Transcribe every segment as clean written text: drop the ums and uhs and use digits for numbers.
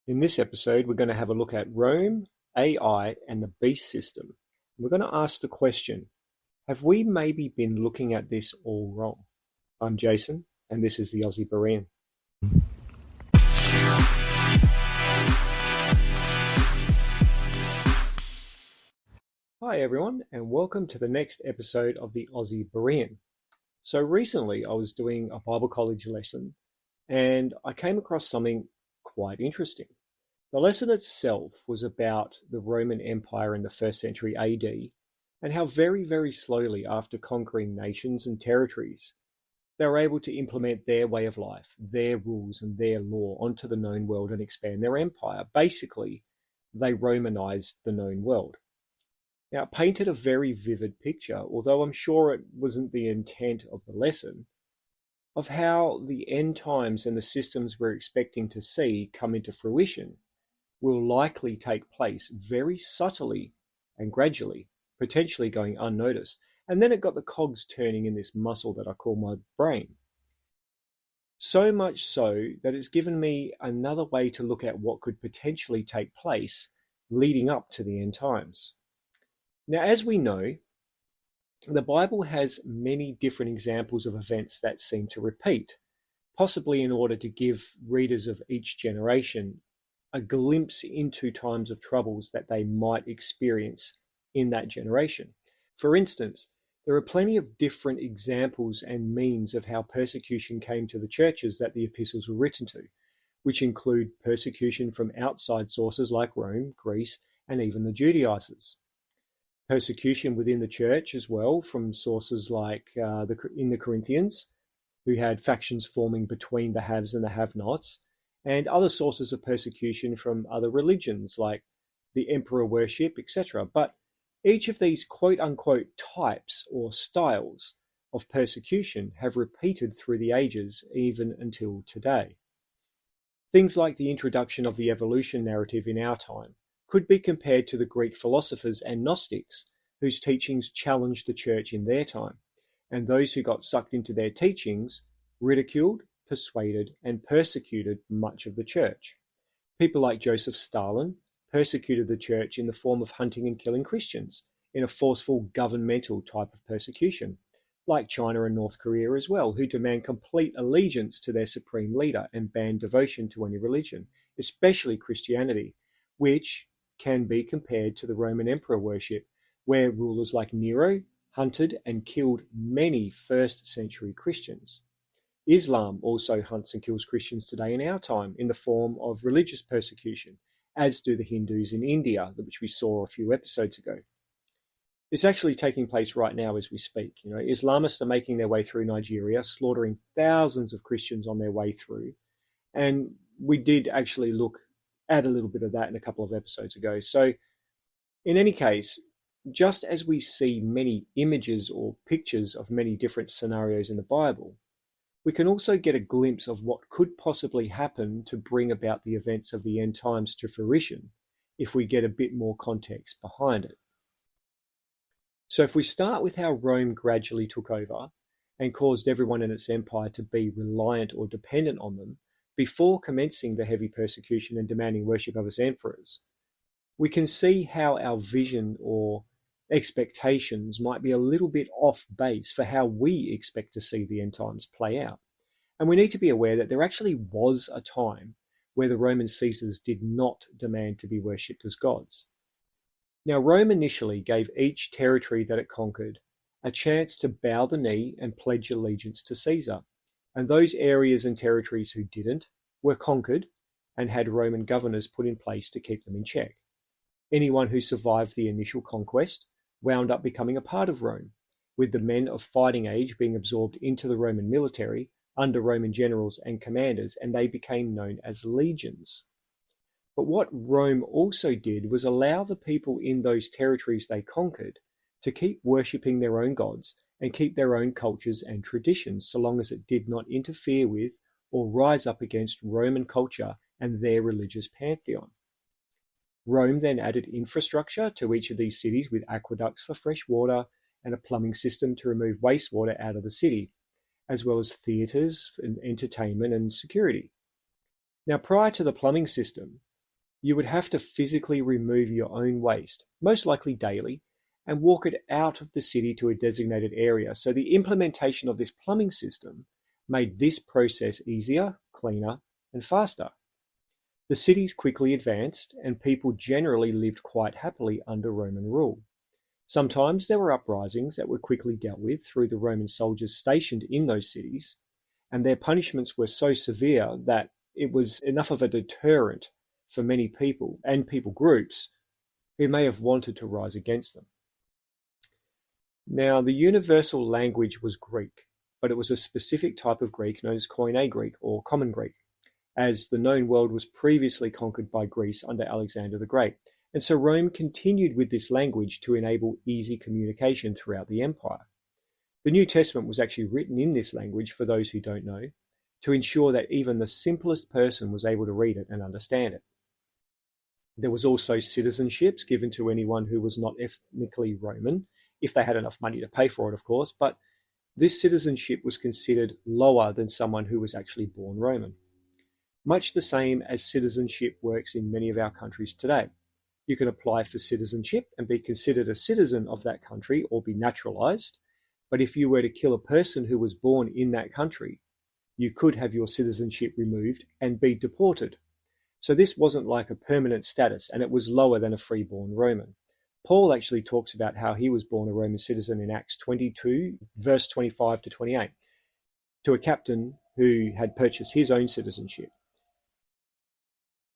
In this episode, we're going to have a look at Rome, AI, and the beast system. We're going to ask the question, have we maybe been looking at this all wrong? I'm Jason, and this is the Aussie Berean. Hi everyone, and welcome to the next episode of the Aussie Berean. So recently I was doing a Bible college lesson, and I came across something quite interesting. The lesson itself was about the Roman Empire in the 1st century AD and how very, very slowly after conquering nations and territories, they were able to implement their way of life, their rules and their law onto the known world and expand their empire. Basically, they Romanized the known world. Now, it painted a very vivid picture, although I'm sure it wasn't the intent of the lesson, of how the end times and the systems we're expecting to see come into fruition will likely take place very subtly and gradually, potentially going unnoticed. And then it got the cogs turning in this muscle that I call my brain. So much so that it's given me another way to look at what could potentially take place leading up to the end times. Now, as we know, the Bible has many different examples of events that seem to repeat, possibly in order to give readers of each generation a glimpse into times of troubles that they might experience in that generation. For instance, there are plenty of different examples and means of how persecution came to the churches that the epistles were written to, which include persecution from outside sources like Rome, Greece, and even the Judaizers. Persecution within the church as well from sources like in the Corinthians, who had factions forming between the haves and the have-nots, and other sources of persecution from other religions like the emperor worship, etc. But each of these quote-unquote types or styles of persecution have repeated through the ages, even until today. Things like the introduction of the evolution narrative in our time could be compared to the Greek philosophers and Gnostics, whose teachings challenged the church in their time, and those who got sucked into their teachings ridiculed, persuaded, and persecuted much of the church. People like Joseph Stalin persecuted the church in the form of hunting and killing Christians in a forceful governmental type of persecution, like China and North Korea as well, who demand complete allegiance to their supreme leader and ban devotion to any religion, especially Christianity, which can be compared to the Roman emperor worship, where rulers like Nero hunted and killed many 1st century Christians. Islam also hunts and kills Christians today in our time in the form of religious persecution, as do the Hindus in India, which we saw a few episodes ago. It's actually taking place right now as we speak. Islamists are making their way through Nigeria, slaughtering thousands of Christians on their way through. And we did actually look at a little bit of that in a couple of episodes ago. So in any case, just as we see many images or pictures of many different scenarios in the Bible, we can also get a glimpse of what could possibly happen to bring about the events of the end times to fruition if we get a bit more context behind it. So if we start with how Rome gradually took over and caused everyone in its empire to be reliant or dependent on them before commencing the heavy persecution and demanding worship of its emperors, we can see how our vision or expectations might be a little bit off base for how we expect to see the end times play out. And we need to be aware that there actually was a time where the Roman Caesars did not demand to be worshipped as gods. Now, Rome initially gave each territory that it conquered a chance to bow the knee and pledge allegiance to Caesar. And those areas and territories who didn't were conquered and had Roman governors put in place to keep them in check. Anyone who survived the initial conquest wound up becoming a part of Rome, with the men of fighting age being absorbed into the Roman military under Roman generals and commanders, and they became known as legions. But what Rome also did was allow the people in those territories they conquered to keep worshipping their own gods and keep their own cultures and traditions, so long as it did not interfere with or rise up against Roman culture and their religious pantheon. Rome then added infrastructure to each of these cities with aqueducts for fresh water and a plumbing system to remove wastewater out of the city, as well as theatres and entertainment and security. Now, prior to the plumbing system, You would have to physically remove your own waste, most likely daily, and walk it out of the city to a designated area. So the implementation of this plumbing system made this process easier, cleaner, and faster. The cities quickly advanced, and people generally lived quite happily under Roman rule. Sometimes there were uprisings that were quickly dealt with through the Roman soldiers stationed in those cities, and their punishments were so severe that it was enough of a deterrent for many people and people groups who may have wanted to rise against them. Now, the universal language was Greek, but it was a specific type of Greek known as Koine Greek or Common Greek, as the known world was previously conquered by Greece under Alexander the Great. And so Rome continued with this language to enable easy communication throughout the empire. The New Testament was actually written in this language, for those who don't know, to ensure that even the simplest person was able to read it and understand it. There was also citizenships given to anyone who was not ethnically Roman, if they had enough money to pay for it, of course, but this citizenship was considered lower than someone who was actually born Roman. Much the same as citizenship works in many of our countries today. You can apply for citizenship and be considered a citizen of that country or be naturalized, but if you were to kill a person who was born in that country, you could have your citizenship removed and be deported. So this wasn't like a permanent status, and it was lower than a freeborn Roman. Paul actually talks about how he was born a Roman citizen in Acts 22, verse 25 to 28, to a captain who had purchased his own citizenship.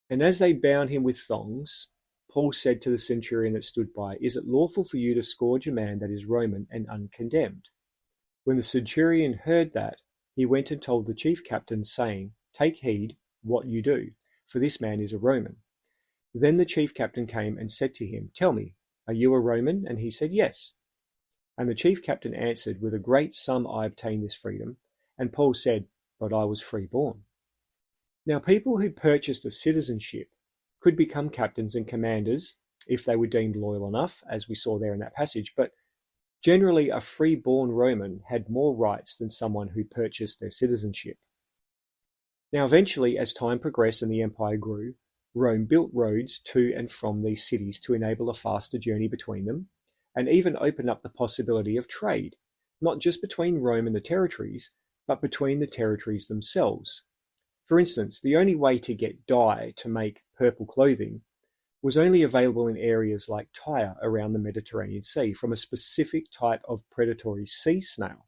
And as they bound him with thongs, Paul said to the centurion that stood by, "Is it lawful for you to scourge a man that is Roman and uncondemned?" When the centurion heard that, he went and told the chief captain, saying, "Take heed what you do, for this man is a Roman." Then the chief captain came and said to him, "Tell me, are you a Roman?" And he said, "Yes." And the chief captain answered, "With a great sum I obtained this freedom." And Paul said, "But I was freeborn." Now, people who purchased a citizenship could become captains and commanders if they were deemed loyal enough, as we saw there in that passage, but generally a freeborn Roman had more rights than someone who purchased their citizenship. Now, eventually, as time progressed and the empire grew, Rome built roads to and from these cities to enable a faster journey between them, and even opened up the possibility of trade, not just between Rome and the territories, but between the territories themselves. For instance, the only way to get dye to make purple clothing was only available in areas like Tyre around the Mediterranean Sea from a specific type of predatory sea snail.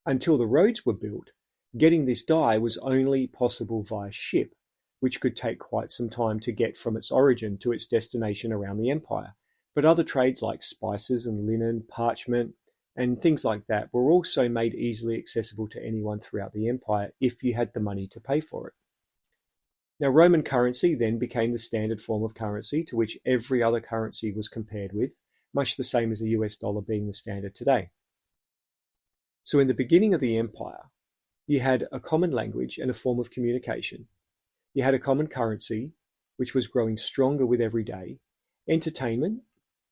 Until the roads were built, getting this dye was only possible via ship, which could take quite some time to get from its origin to its destination around the empire. But other trades like spices and linen, parchment, and things like that were also made easily accessible to anyone throughout the empire if you had the money to pay for it. Now, Roman currency then became the standard form of currency to which every other currency was compared with, much the same as the US dollar being the standard today. So in the beginning of the empire, you had a common language and a form of communication. You had a common currency, which was growing stronger with every day, entertainment,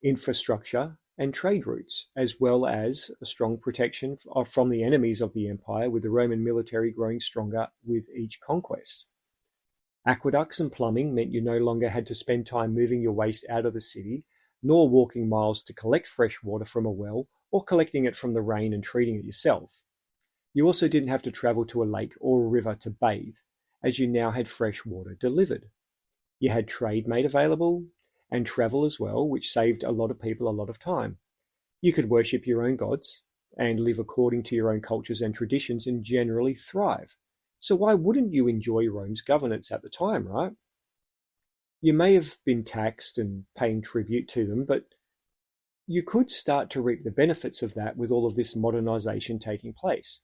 infrastructure, and trade routes, as well as a strong protection from the enemies of the empire, with the Roman military growing stronger with each conquest. Aqueducts and plumbing meant you no longer had to spend time moving your waste out of the city, nor walking miles to collect fresh water from a well, or collecting it from the rain and treating it yourself. You also didn't have to travel to a lake or a river to bathe, as you now had fresh water delivered. You had trade made available, and travel as well, which saved a lot of people a lot of time. You could worship your own gods and live according to your own cultures and traditions and generally thrive. So why wouldn't you enjoy Rome's governance at the time, right? You may have been taxed and paying tribute to them, but you could start to reap the benefits of that with all of this modernization taking place.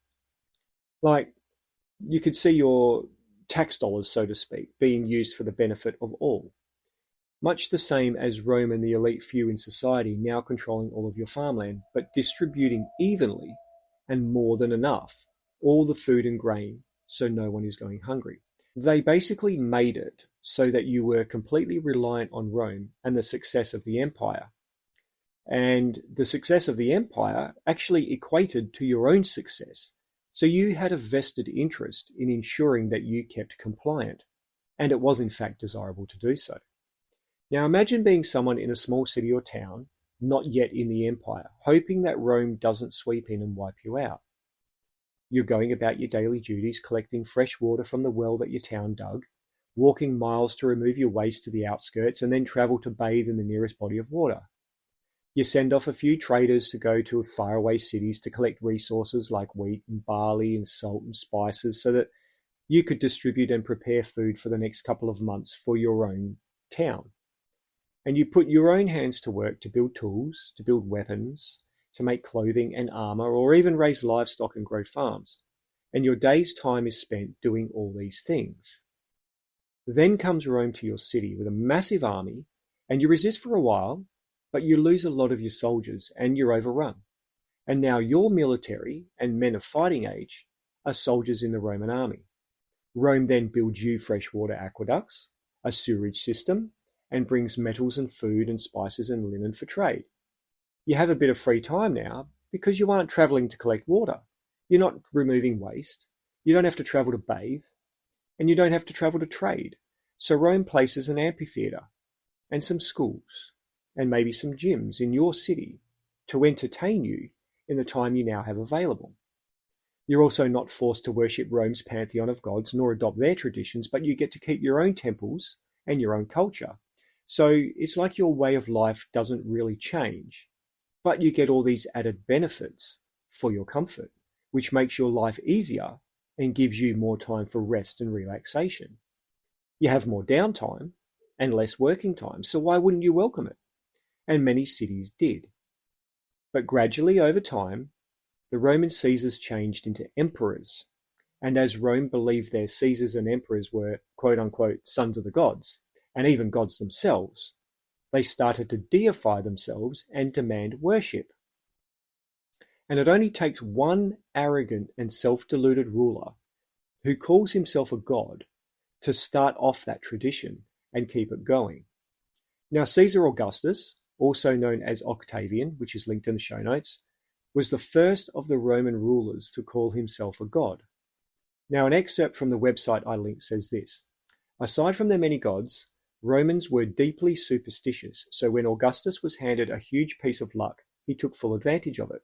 Like, you could see your tax dollars, so to speak, being used for the benefit of all. Much the same as Rome and the elite few in society now controlling all of your farmland, but distributing evenly and more than enough all the food and grain so no one is going hungry. They basically made it so that you were completely reliant on Rome and the success of the empire. And the success of the empire actually equated to your own success. So you had a vested interest in ensuring that you kept compliant. and it was in fact desirable to do so. Now imagine being someone in a small city or town, not yet in the empire, hoping that Rome doesn't sweep in and wipe you out. You're going about your daily duties, collecting fresh water from the well that your town dug, walking miles to remove your waste to the outskirts, and then travel to bathe in the nearest body of water. You send off a few traders to go to faraway cities to collect resources like wheat and barley and salt and spices so that you could distribute and prepare food for the next couple of months for your own town. And you put your own hands to work to build tools, to build weapons, to make clothing and armor, or even raise livestock and grow farms. And your day's time is spent doing all these things. Then comes Rome to your city with a massive army, and you resist for a while, but you lose a lot of your soldiers and you're overrun. And now your military and men of fighting age are soldiers in the Roman army. Rome then builds you freshwater aqueducts, a sewerage system, and brings metals and food and spices and linen for trade. You have a bit of free time now because you aren't traveling to collect water. You're not removing waste. You don't have to travel to bathe, and you don't have to travel to trade. So Rome places an amphitheatre and some schools and maybe some gyms in your city to entertain you in the time you now have available. You're also not forced to worship Rome's pantheon of gods nor adopt their traditions, but you get to keep your own temples and your own culture. So it's like your way of life doesn't really change, but you get all these added benefits for your comfort, which makes your life easier and gives you more time for rest and relaxation. You have more downtime and less working time, so why wouldn't you welcome it? And many cities did. But gradually over time, the Roman Caesars changed into emperors, and as Rome believed their Caesars and emperors were quote-unquote sons of the gods, and even gods themselves, they started to deify themselves and demand worship. And it only takes one arrogant and self-deluded ruler who calls himself a god to start off that tradition and keep it going. Now, Caesar Augustus, also known as Octavian, which is linked in the show notes, was the first of the Roman rulers to call himself a god. Now, an excerpt from the website I linked says this: aside from their many gods, Romans were deeply superstitious, so when Augustus was handed a huge piece of luck, he took full advantage of it.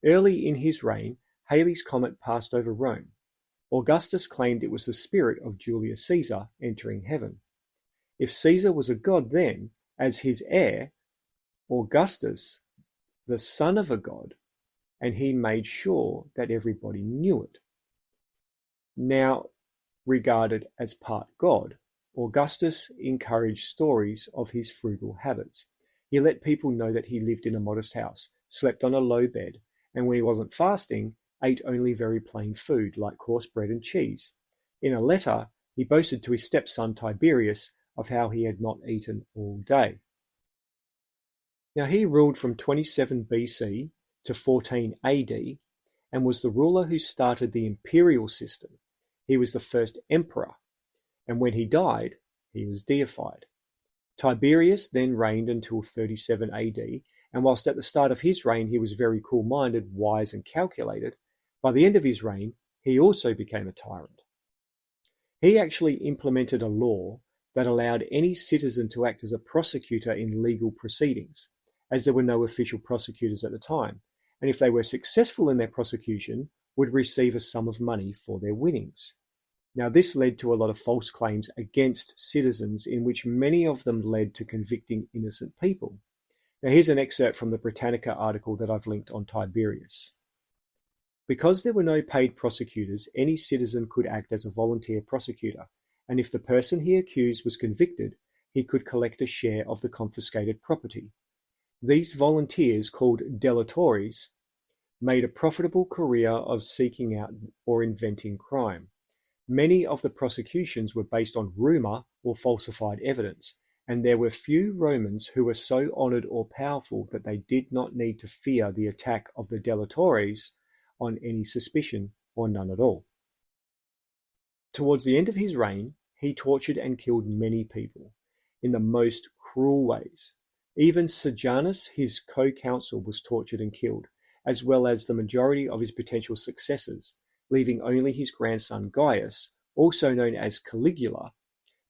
Early in his reign, Halley's Comet passed over Rome. Augustus claimed it was the spirit of Julius Caesar entering heaven. If Caesar was a god then, as his heir, Augustus, the son of a god, and he made sure that everybody knew it. Now regarded as part god, Augustus encouraged stories of his frugal habits. He let people know that he lived in a modest house, slept on a low bed, and when he wasn't fasting, ate only very plain food like coarse bread and cheese. In a letter, he boasted to his stepson Tiberius of how he had not eaten all day. Now he ruled from 27 BC to 14 AD and was the ruler who started the imperial system. He was the first emperor, and when he died, he was deified. Tiberius then reigned until 37 AD, and whilst at the start of his reign he was very cool-minded, wise and calculated, by the end of his reign he also became a tyrant. He actually implemented a law that allowed any citizen to act as a prosecutor in legal proceedings, as there were no official prosecutors at the time, and if they were successful in their prosecution, would receive a sum of money for their winnings. Now this led to a lot of false claims against citizens, in which many of them led to convicting innocent people. Now here's an excerpt from the Britannica article that I've linked on Tiberius. Because there were no paid prosecutors, any citizen could act as a volunteer prosecutor, and if the person he accused was convicted, he could collect a share of the confiscated property. These volunteers, called delatores, made a profitable career of seeking out or inventing crime. Many of the prosecutions were based on rumor or falsified evidence, and there were few Romans who were so honored or powerful that they did not need to fear the attack of the delatores on any suspicion or none at all. Towards the end of his reign, he tortured and killed many people in the most cruel ways. Even Sejanus, his co-counsel, was tortured and killed, as well as the majority of his potential successors, leaving only his grandson Gaius, also known as Caligula,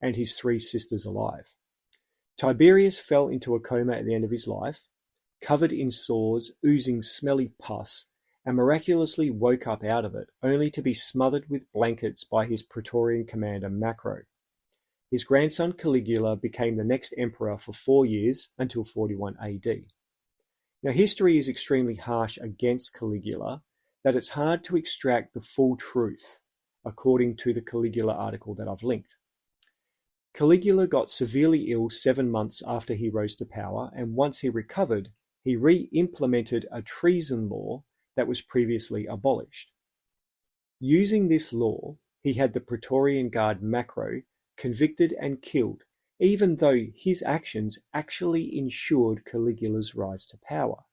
and his 3 sisters alive. Tiberius fell into a coma at the end of his life, covered in sores, oozing smelly pus, and miraculously woke up out of it, only to be smothered with blankets by his Praetorian commander Macro. His grandson Caligula became the next emperor for 4 years until 41 AD. Now, history is extremely harsh against Caligula, that it's hard to extract the full truth, according to the Caligula article that I've linked. Caligula got severely ill 7 months after he rose to power, and once he recovered, he re-implemented a treason law that was previously abolished. Using this law, he had the Praetorian Guard Macro convicted and killed, even though his actions actually ensured Caligula's rise to power.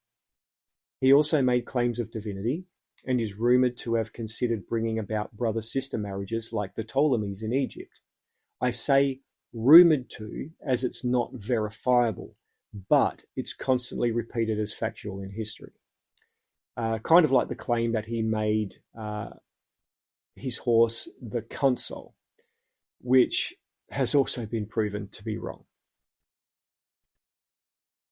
He also made claims of divinity, and is rumoured to have considered bringing about brother-sister marriages like the Ptolemies in Egypt. I say rumoured to, as it's not verifiable, but it's constantly repeated as factual in history. Kind of like the claim that he made his horse the consul, which has also been proven to be wrong.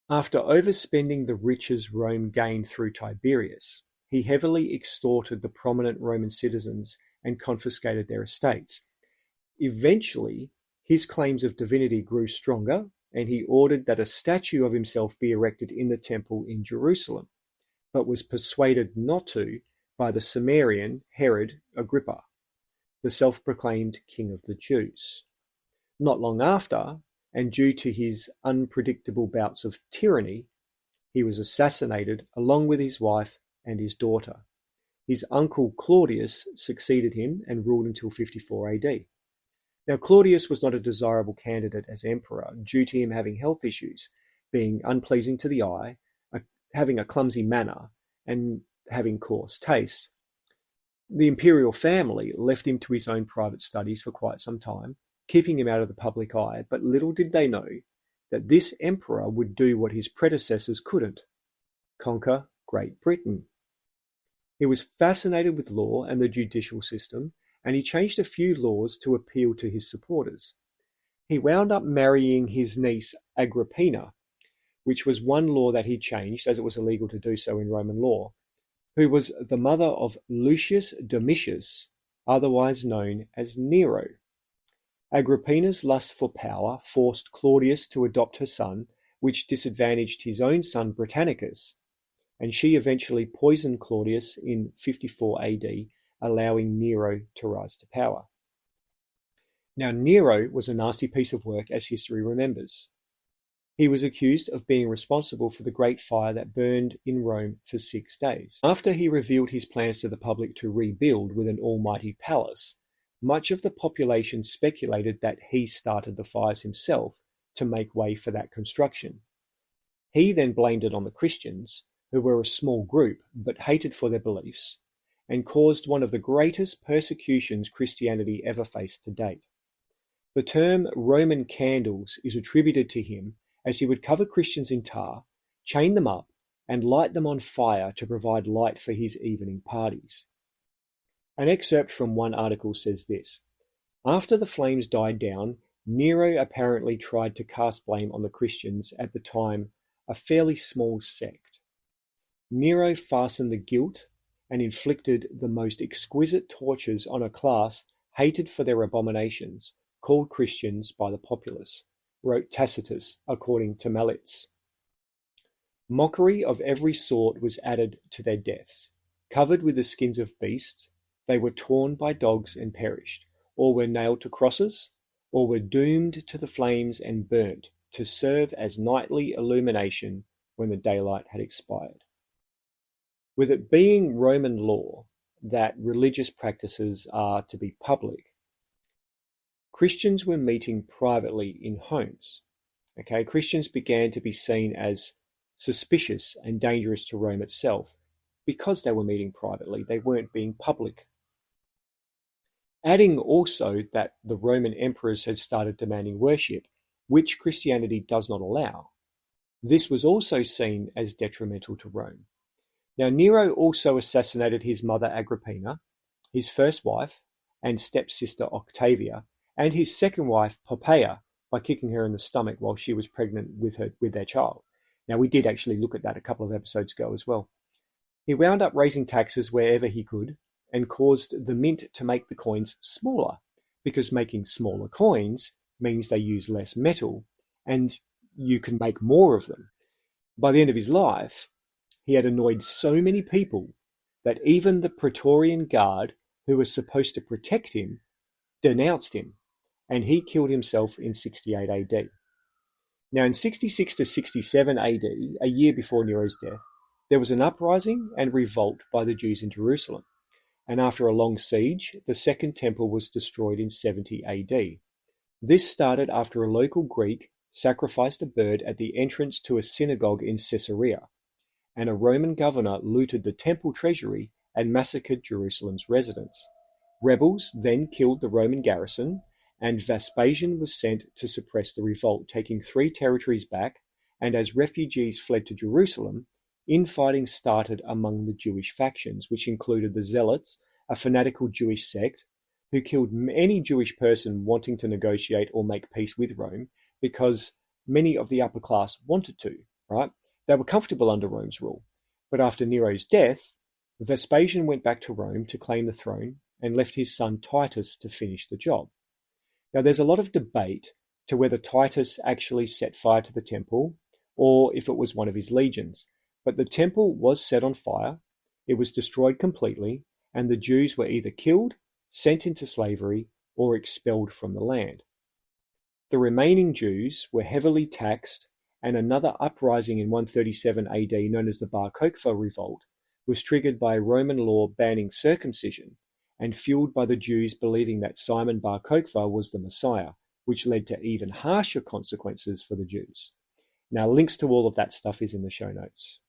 After overspending the riches Rome gained through Tiberius, he heavily extorted the prominent Roman citizens and confiscated their estates. Eventually, his claims of divinity grew stronger, and he ordered that a statue of himself be erected in the temple in Jerusalem, but was persuaded not to by the Samarian Herod Agrippa, the self-proclaimed king of the Jews. Not long after, and due to his unpredictable bouts of tyranny, he was assassinated along with his wife and his daughter. His uncle Claudius succeeded him and ruled until 54 AD. Now, Claudius was not a desirable candidate as emperor due to him having health issues, being unpleasing to the eye, having a clumsy manner, and having coarse taste. The imperial family left him to his own private studies for quite some time, keeping him out of the public eye, but little did they know that this emperor would do what his predecessors couldn't: conquer Great Britain. He was fascinated with law and the judicial system, and he changed a few laws to appeal to his supporters. He wound up marrying his niece Agrippina, which was one law that he changed, as it was illegal to do so in Roman law, who was the mother of Lucius Domitius, otherwise known as Nero. Agrippina's lust for power forced Claudius to adopt her son, which disadvantaged his own son Britannicus, and she eventually poisoned Claudius in 54 AD, allowing Nero to rise to power. Now, Nero was a nasty piece of work, as history remembers. He was accused of being responsible for the Great Fire that burned in Rome for 6 days. After he revealed his plans to the public to rebuild with an almighty palace, much of the population speculated that he started the fires himself to make way for that construction. He then blamed it on the Christians, who were a small group but hated for their beliefs, and caused one of the greatest persecutions Christianity ever faced to date. The term Roman candles is attributed to him, as he would cover Christians in tar, chain them up, and light them on fire to provide light for his evening parties. An excerpt from one article says this: "After the flames died down, Nero apparently tried to cast blame on the Christians, at the time a fairly small sect. Nero fastened the guilt and inflicted the most exquisite tortures on a class hated for their abominations, called Christians by the populace," wrote Tacitus, according to Mallitz. "Mockery of every sort was added to their deaths. Covered with the skins of beasts, they were torn by dogs and perished, or were nailed to crosses, or were doomed to the flames and burnt, to serve as nightly illumination when the daylight had expired." With it being Roman law that religious practices are to be public, Christians were meeting privately in homes. Christians began to be seen as suspicious and dangerous to Rome itself because they were meeting privately. They weren't being public. Adding also that the Roman emperors had started demanding worship, which Christianity does not allow. This was also seen as detrimental to Rome. Now, Nero also assassinated his mother Agrippina, his first wife, and stepsister Octavia, and his second wife, Poppaea, by kicking her in the stomach while she was pregnant with their child. Now, we did actually look at that a couple of episodes ago as well. He wound up raising taxes wherever he could and caused the mint to make the coins smaller, because making smaller coins means they use less metal and you can make more of them. By the end of his life, he had annoyed so many people that even the Praetorian Guard, who was supposed to protect him, denounced him, and he killed himself in 68 AD. Now, in 66 to 67 AD, a year before Nero's death, there was an uprising and revolt by the Jews in Jerusalem, and after a long siege, the Second Temple was destroyed in 70 AD. This started after a local Greek sacrificed a bird at the entrance to a synagogue in Caesarea, and a Roman governor looted the temple treasury and massacred Jerusalem's residents. Rebels then killed the Roman garrison, and Vespasian was sent to suppress the revolt, taking 3 territories back, and as refugees fled to Jerusalem, infighting started among the Jewish factions, which included the Zealots, a fanatical Jewish sect, who killed any Jewish person wanting to negotiate or make peace with Rome, because many of the upper class wanted to, right? They were comfortable under Rome's rule. But after Nero's death, Vespasian went back to Rome to claim the throne and left his son Titus to finish the job. Now, there's a lot of debate to whether Titus actually set fire to the temple or if it was one of his legions. But the temple was set on fire, it was destroyed completely, and the Jews were either killed, sent into slavery, or expelled from the land. The remaining Jews were heavily taxed, and another uprising in 137 AD, known as the Bar Kokhba revolt, was triggered by a Roman law banning circumcision and fueled by the Jews believing that Simon Bar Kokhba was the Messiah, which led to even harsher consequences for the Jews. Now, links to all of that stuff is in the show notes.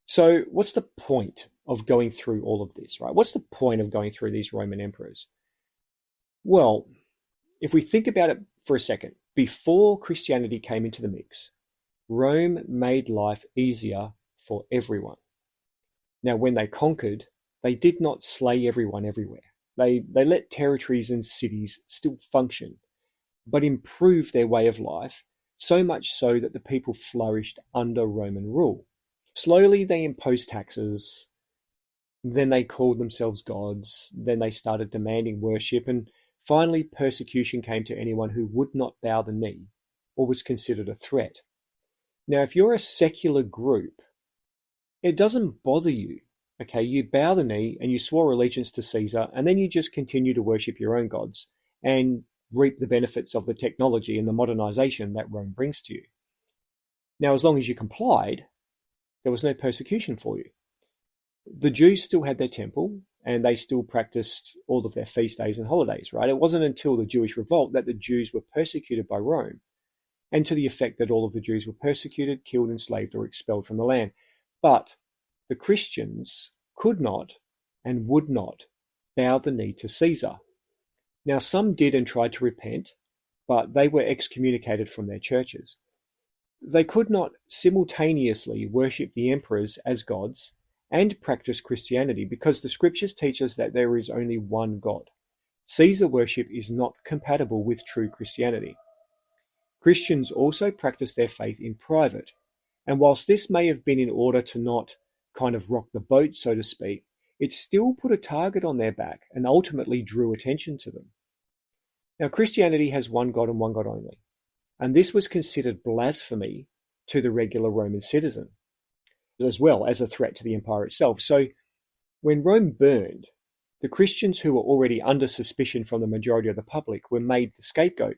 So what's the point of going through all of this, right? What's the point of going through these Roman emperors? Well, if we think about it for a second, before Christianity came into the mix, Rome made life easier for everyone. Now, when they conquered, they did not slay everyone everywhere. They let territories and cities still function, but improved their way of life, so much so that the people flourished under Roman rule. Slowly, they imposed taxes, then they called themselves gods, then they started demanding worship, and finally persecution came to anyone who would not bow the knee or was considered a threat. Now, if you're a secular group, it doesn't bother you, okay? You bow the knee and you swore allegiance to Caesar, and then you just continue to worship your own gods and reap the benefits of the technology and the modernization that Rome brings to you. Now, as long as you complied, there was no persecution for you. The Jews still had their temple, and they still practiced all of their feast days and holidays, right? It wasn't until the Jewish revolt that the Jews were persecuted by Rome, and to the effect that all of the Jews were persecuted, killed, enslaved, or expelled from the land. But the Christians could not and would not bow the knee to Caesar. Now, some did and tried to repent, but they were excommunicated from their churches. They could not simultaneously worship the emperors as gods and practice Christianity, because the scriptures teach us that there is only one God. Caesar worship is not compatible with true Christianity. Christians also practice their faith in private, and whilst this may have been in order to not kind of rock the boat, so to speak, it still put a target on their back and ultimately drew attention to them. Now, Christianity has one God and one God only, and this was considered blasphemy to the regular Roman citizen, as well as a threat to the empire itself. So when Rome burned, the Christians who were already under suspicion from the majority of the public were made the scapegoat,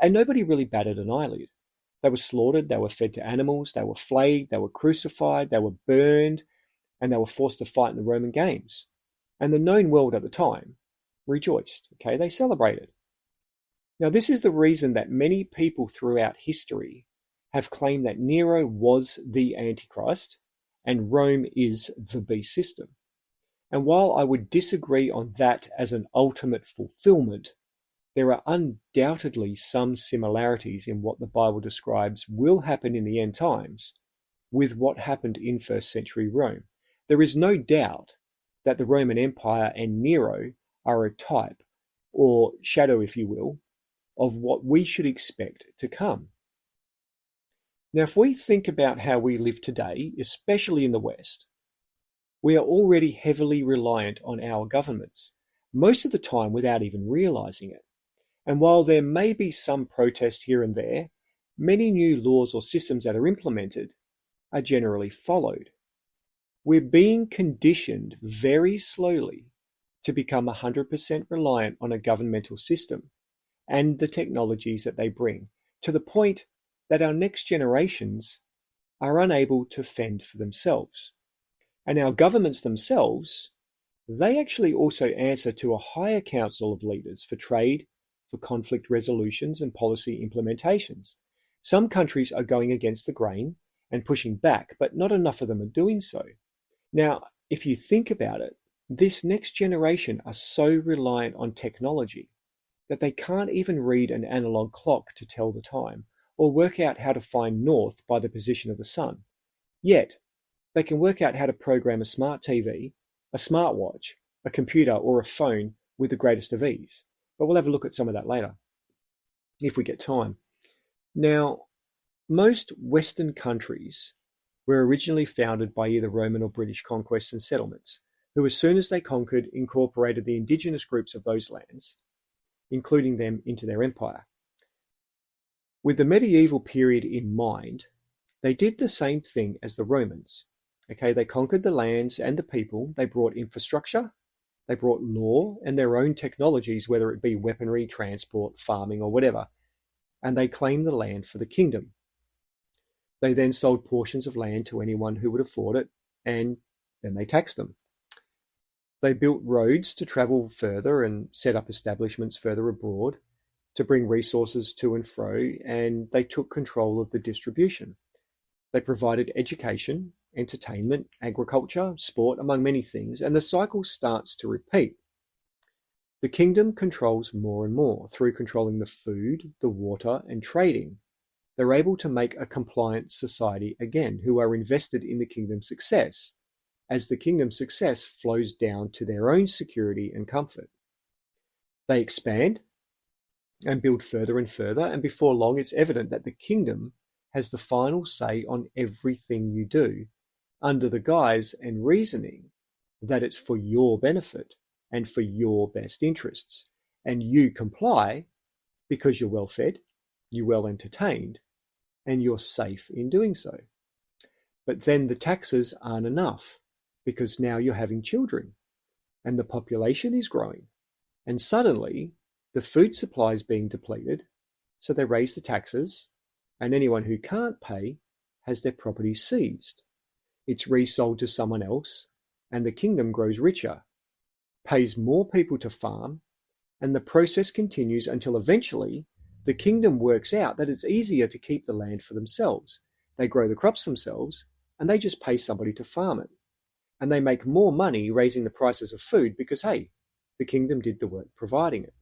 and nobody really batted an eyelid. They were slaughtered, they were fed to animals, they were flayed, they were crucified, they were burned, and they were forced to fight in the Roman games. And the known world at the time rejoiced, okay? They celebrated. Now, this is the reason that many people throughout history have claimed that Nero was the Antichrist and Rome is the beast system. And while I would disagree on that as an ultimate fulfillment, there are undoubtedly some similarities in what the Bible describes will happen in the end times with what happened in first century Rome. There is no doubt that the Roman Empire and Nero are a type or shadow, if you will, of what we should expect to come. Now, if we think about how we live today, especially in the West, we are already heavily reliant on our governments, most of the time without even realizing it. And while there may be some protest here and there, many new laws or systems that are implemented are generally followed. We're being conditioned very slowly to become 100% reliant on a governmental system and the technologies that they bring, to the point that our next generations are unable to fend for themselves. And our governments themselves, they actually also answer to a higher council of leaders for trade, for conflict resolutions and policy implementations. Some countries are going against the grain and pushing back, but not enough of them are doing so. Now, if you think about it, this next generation are so reliant on technology that they can't even read an analog clock to tell the time or work out how to find north by the position of the sun. Yet, they can work out how to program a smart TV, a smartwatch, a computer, or a phone with the greatest of ease. But we'll have a look at some of that later, if we get time. Now, most Western countries were originally founded by either Roman or British conquests and settlements, who as soon as they conquered, incorporated the indigenous groups of those lands, including them into their empire. With the medieval period in mind, they did the same thing as the Romans. Okay, they conquered the lands and the people, they brought infrastructure, they brought law and their own technologies, whether it be weaponry, transport, farming, or whatever, and they claimed the land for the kingdom. They then sold portions of land to anyone who would afford it, and then they taxed them. They built roads to travel further and set up establishments further abroad to bring resources to and fro, and they took control of the distribution. They provided education, entertainment, agriculture, sport, among many things, and the cycle starts to repeat. The kingdom controls more and more through controlling the food, the water, and trading. They're able to make a compliant society again, who are invested in the kingdom's success, as the kingdom's success flows down to their own security and comfort. They expand and build further and further, and before long it's evident that the kingdom has the final say on everything you do, under the guise and reasoning that it's for your benefit and for your best interests, and you comply because you're well fed, you're well entertained, and you're safe in doing so. But then the taxes aren't enough, because now you're having children and the population is growing, and suddenly the food supply is being depleted, so they raise the taxes, and anyone who can't pay has their property seized. It's resold to someone else, and the kingdom grows richer, pays more people to farm, and the process continues until eventually the kingdom works out that it's easier to keep the land for themselves. They grow the crops themselves, and they just pay somebody to farm it. And they make more money raising the prices of food because, hey, the kingdom did the work providing it.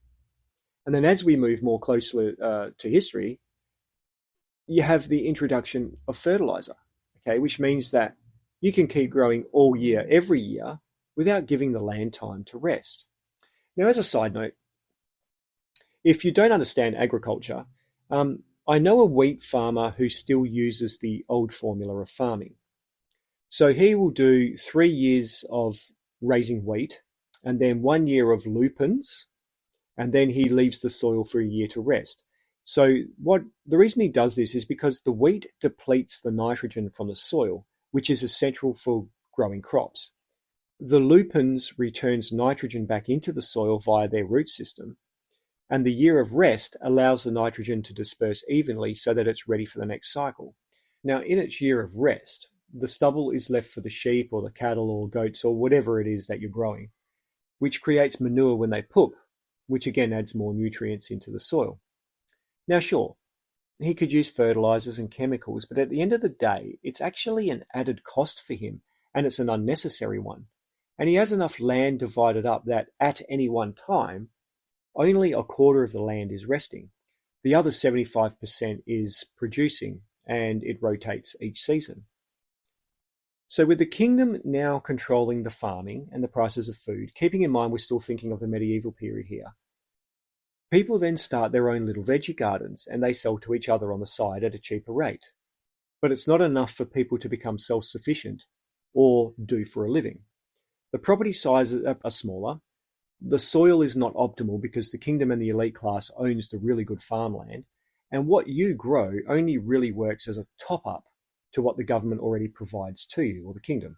And then as we move more closely to history, you have the introduction of fertilizer, okay, which means that you can keep growing all year, every year, without giving the land time to rest. Now, as a side note, if you don't understand agriculture, I know a wheat farmer who still uses the old formula of farming. So he will do 3 years of raising wheat and then 1 year of lupins, and then he leaves the soil for a year to rest. So the reason he does this is because the wheat depletes the nitrogen from the soil, which is essential for growing crops. The lupins returns nitrogen back into the soil via their root system, and the year of rest allows the nitrogen to disperse evenly so that it's ready for the next cycle. Now, in its year of rest, the stubble is left for the sheep or the cattle or goats or whatever it is that you're growing, which creates manure when they poop, which again adds more nutrients into the soil. Now, sure, he could use fertilizers and chemicals, but at the end of the day, it's actually an added cost for him, and it's an unnecessary one. And he has enough land divided up that at any one time, only a quarter of the land is resting. The other 75% is producing, and it rotates each season. So with the kingdom now controlling the farming and the prices of food, keeping in mind we're still thinking of the medieval period here, People then start their own little veggie gardens and they sell to each other on the side at a cheaper rate. But it's not enough for people to become self-sufficient or do for a living. The property sizes are smaller. The soil is not optimal because the kingdom and the elite class owns the really good farmland. And what you grow only really works as a top-up to what the government already provides to you or the kingdom.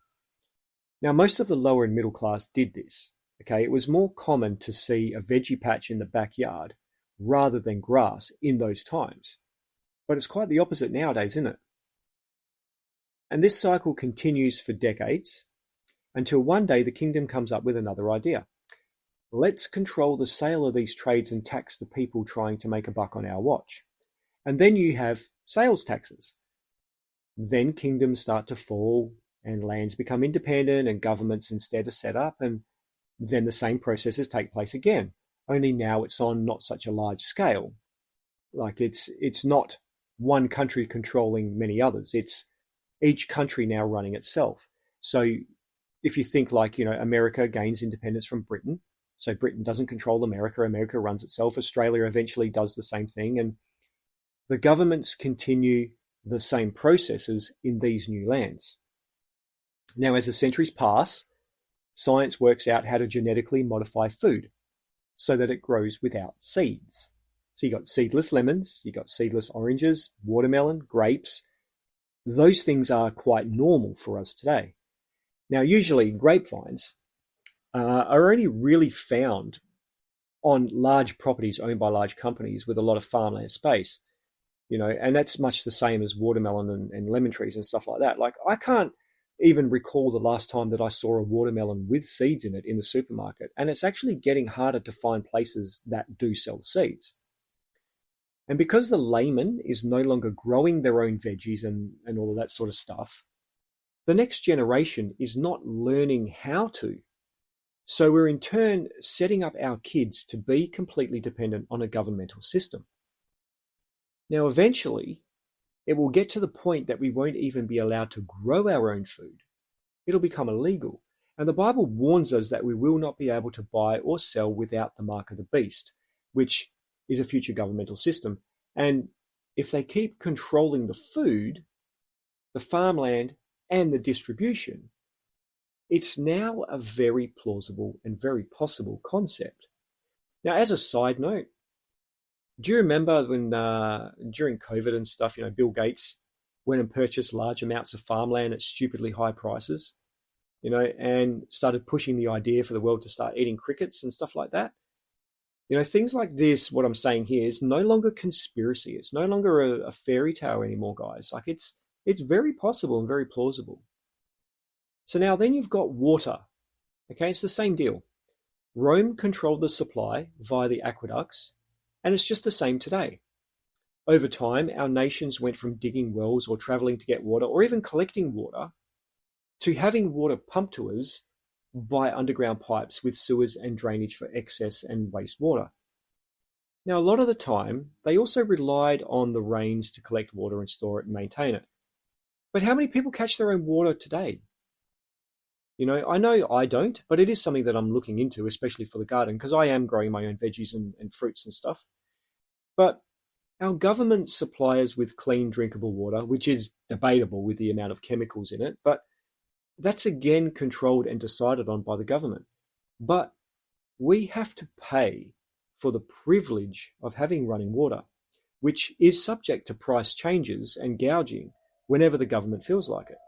Now, most of the lower and middle class did this. Okay, it was more common to see a veggie patch in the backyard rather than grass in those times. But it's quite the opposite nowadays, isn't it? And this cycle continues for decades until one day the kingdom comes up with another idea. Let's control the sale of these trades and tax the people trying to make a buck on our watch. And then you have sales taxes. Then kingdoms start to fall and lands become independent and governments instead are set up, and then the same processes take place again. Only now it's on not such a large scale. Like it's not one country controlling many others. It's each country now running itself. So if you think like, America gains independence from Britain, so Britain doesn't control America, America runs itself. Australia eventually does the same thing, and the governments continue the same processes in these new lands. Now, as the centuries pass, science works out how to genetically modify food so that it grows without seeds. So you got seedless lemons, you got seedless oranges, watermelon, grapes. Those things are quite normal for us today. Now, usually grapevines are only really found on large properties owned by large companies with a lot of farmland space, and that's much the same as watermelon and lemon trees and stuff like that. Like, I can't even recall the last time that I saw a watermelon with seeds in it in the supermarket, and it's actually getting harder to find places that do sell seeds. And because the layman is no longer growing their own veggies and all of that sort of stuff, the next generation is not learning how to. So we're in turn setting up our kids to be completely dependent on a governmental system. Now, eventually, it will get to the point that we won't even be allowed to grow our own food. It'll become illegal. And the Bible warns us that we will not be able to buy or sell without the mark of the beast, which is a future governmental system. And if they keep controlling the food, the farmland, and the distribution, it's now a very plausible and very possible concept. Now, as a side note, do you remember when during COVID and stuff, Bill Gates went and purchased large amounts of farmland at stupidly high prices, and started pushing the idea for the world to start eating crickets and stuff like that? Things like this, what I'm saying here, is no longer conspiracy. It's no longer a fairy tale anymore, guys. Like it's very possible and very plausible. So now then you've got water. Okay, it's the same deal. Rome controlled the supply via the aqueducts, and it's just the same today. Over time, our nations went from digging wells or traveling to get water or even collecting water to having water pumped to us by underground pipes with sewers and drainage for excess and wastewater. Now, a lot of the time, they also relied on the rains to collect water and store it and maintain it. But how many people catch their own water today? I know I don't, but it is something that I'm looking into, especially for the garden, because I am growing my own veggies and fruits and stuff. But our government supplies with clean, drinkable water, which is debatable with the amount of chemicals in it, but that's again controlled and decided on by the government. But we have to pay for the privilege of having running water, which is subject to price changes and gouging whenever the government feels like it.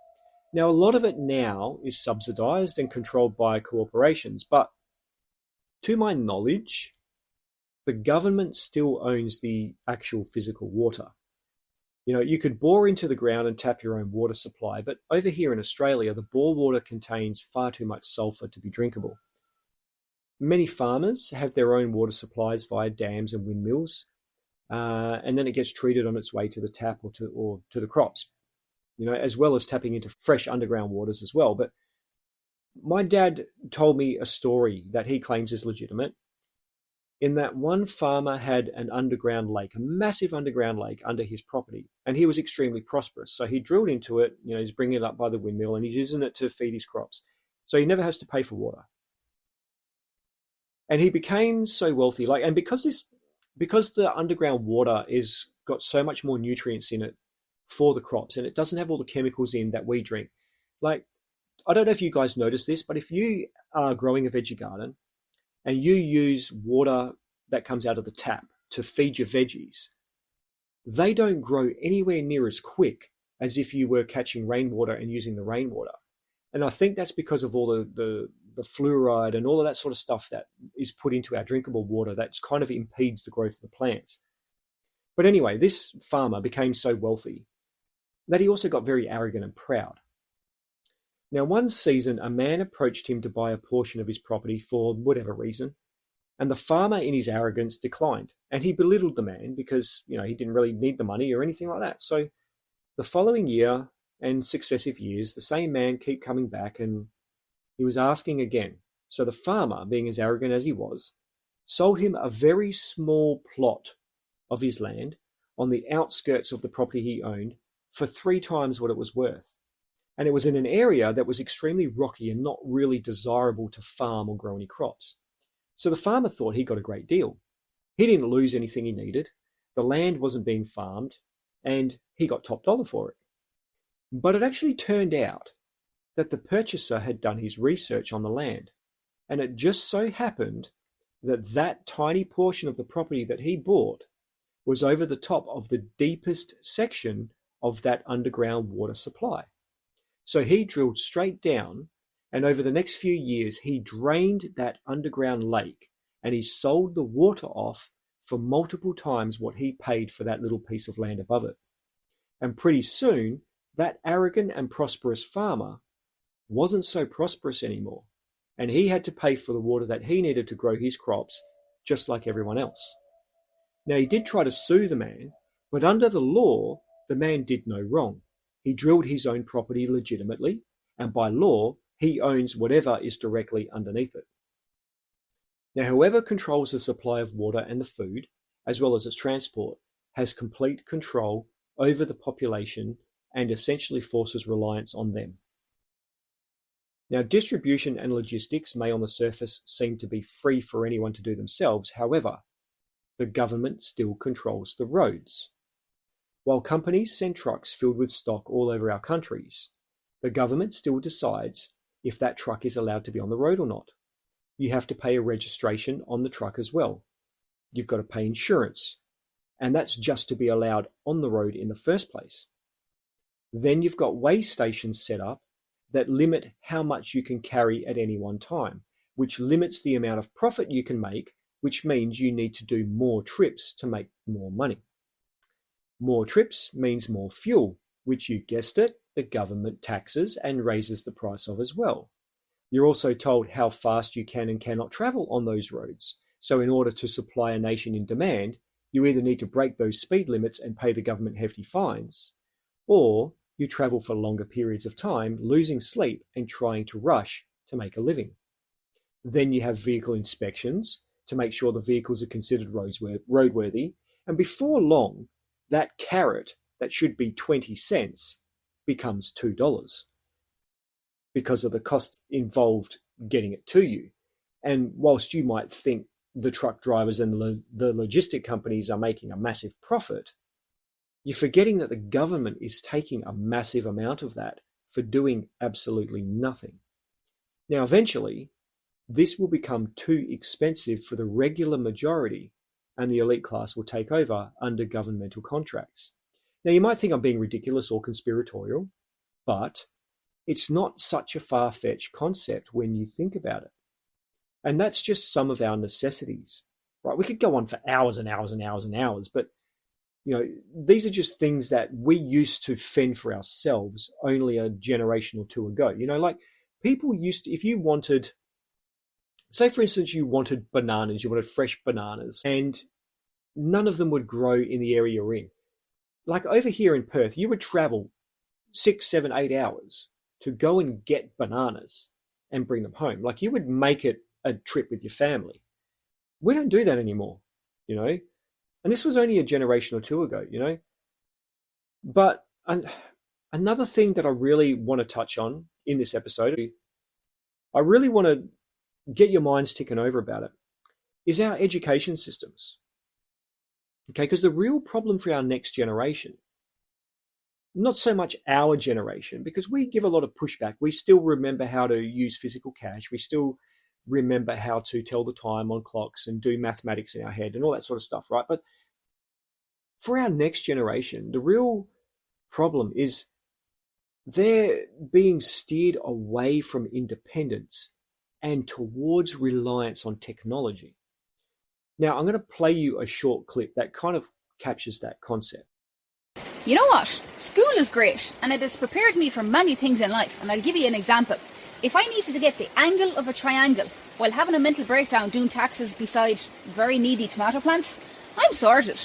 Now, a lot of it now is subsidized and controlled by corporations, but to my knowledge, the government still owns the actual physical water. You could bore into the ground and tap your own water supply, but over here in Australia, the bore water contains far too much sulfur to be drinkable. Many farmers have their own water supplies via dams and windmills, and then it gets treated on its way to the tap or to the crops, as well as tapping into fresh underground waters as well. But my dad told me a story that he claims is legitimate, in that one farmer had an underground lake, a massive underground lake under his property, and he was extremely prosperous. So he drilled into it, he's bringing it up by the windmill, and he's using it to feed his crops. So he never has to pay for water. And he became so wealthy, and because this because the underground water is got so much more nutrients in it for the crops, and it doesn't have all the chemicals in that we drink. Like, I don't know if you guys notice this, but if you are growing a veggie garden and you use water that comes out of the tap to feed your veggies, they don't grow anywhere near as quick as if you were catching rainwater and using the rainwater. And I think that's because of all the fluoride and all of that sort of stuff that is put into our drinkable water that kind of impedes the growth of the plants. But anyway, this farmer became so wealthy that he also got very arrogant and proud. Now, one season, a man approached him to buy a portion of his property for whatever reason, and the farmer, in his arrogance, declined. And he belittled the man because, he didn't really need the money or anything like that. So the following year and successive years, the same man kept coming back, and he was asking again. So the farmer, being as arrogant as he was, sold him a very small plot of his land on the outskirts of the property he owned for 3 times what it was worth. And it was in an area that was extremely rocky and not really desirable to farm or grow any crops. So the farmer thought he got a great deal. He didn't lose anything he needed. The land wasn't being farmed, and he got top dollar for it. But it actually turned out that the purchaser had done his research on the land, and it just so happened that that tiny portion of the property that he bought was over the top of the deepest section of that underground water supply. So he drilled straight down, and over the next few years, he drained that underground lake, and he sold the water off for multiple times what he paid for that little piece of land above it. And pretty soon, that arrogant and prosperous farmer wasn't so prosperous anymore, and he had to pay for the water that he needed to grow his crops, just like everyone else. Now, he did try to sue the man, but under the law, the man did no wrong. He drilled his own property legitimately, and by law, he owns whatever is directly underneath it. Now, whoever controls the supply of water and the food, as well as its transport, has complete control over the population and essentially forces reliance on them. Now, distribution and logistics may on the surface seem to be free for anyone to do themselves. However, the government still controls the roads. While companies send trucks filled with stock all over our countries, the government still decides if that truck is allowed to be on the road or not. You have to pay a registration on the truck as well. You've got to pay insurance, and that's just to be allowed on the road in the first place. Then you've got weigh stations set up that limit how much you can carry at any one time, which limits the amount of profit you can make, which means you need to do more trips to make more money. More trips means more fuel, which, you guessed it, the government taxes and raises the price of as well. You're also told how fast you can and cannot travel on those roads. So in order to supply a nation in demand, you either need to break those speed limits and pay the government hefty fines, or you travel for longer periods of time, losing sleep and trying to rush to make a living. Then you have vehicle inspections to make sure the vehicles are considered roadworthy, and before long, that carrot that should be 20 cents becomes $2 because of the cost involved getting it to you. And whilst you might think the truck drivers and the logistic companies are making a massive profit, you're forgetting that the government is taking a massive amount of that for doing absolutely nothing. Now, eventually, this will become too expensive for the regular majority, and the elite class will take over under governmental contracts. Now, you might think I'm being ridiculous or conspiratorial, but it's not such a far-fetched concept when you think about it. And that's just some of our necessities, right? We could go on for hours and hours and hours and hours, but these are just things that we used to fend for ourselves only a generation or two ago. Like people used to, if you wanted, say for instance, you wanted bananas, you wanted fresh bananas, and none of them would grow in the area you're in. Like over here in Perth, you would travel 6, 7, 8 hours to go and get bananas and bring them home. Like you would make it a trip with your family. We don't do that anymore, And this was only a generation or two ago, But another thing that I really want to touch on in this episode, I really want to get your minds ticking over about it, is our education systems. Okay, because the real problem for our next generation, not so much our generation, because we give a lot of pushback. We still remember how to use physical cash. We still remember how to tell the time on clocks and do mathematics in our head and all that sort of stuff, right? But for our next generation, the real problem is they're being steered away from independence and towards reliance on technology. Now, I'm going to play you a short clip that kind of captures that concept. You know what? School is great and it has prepared me for many things in life, and I'll give you an example. If I needed to get the angle of a triangle while having a mental breakdown doing taxes beside very needy tomato plants, I'm sorted.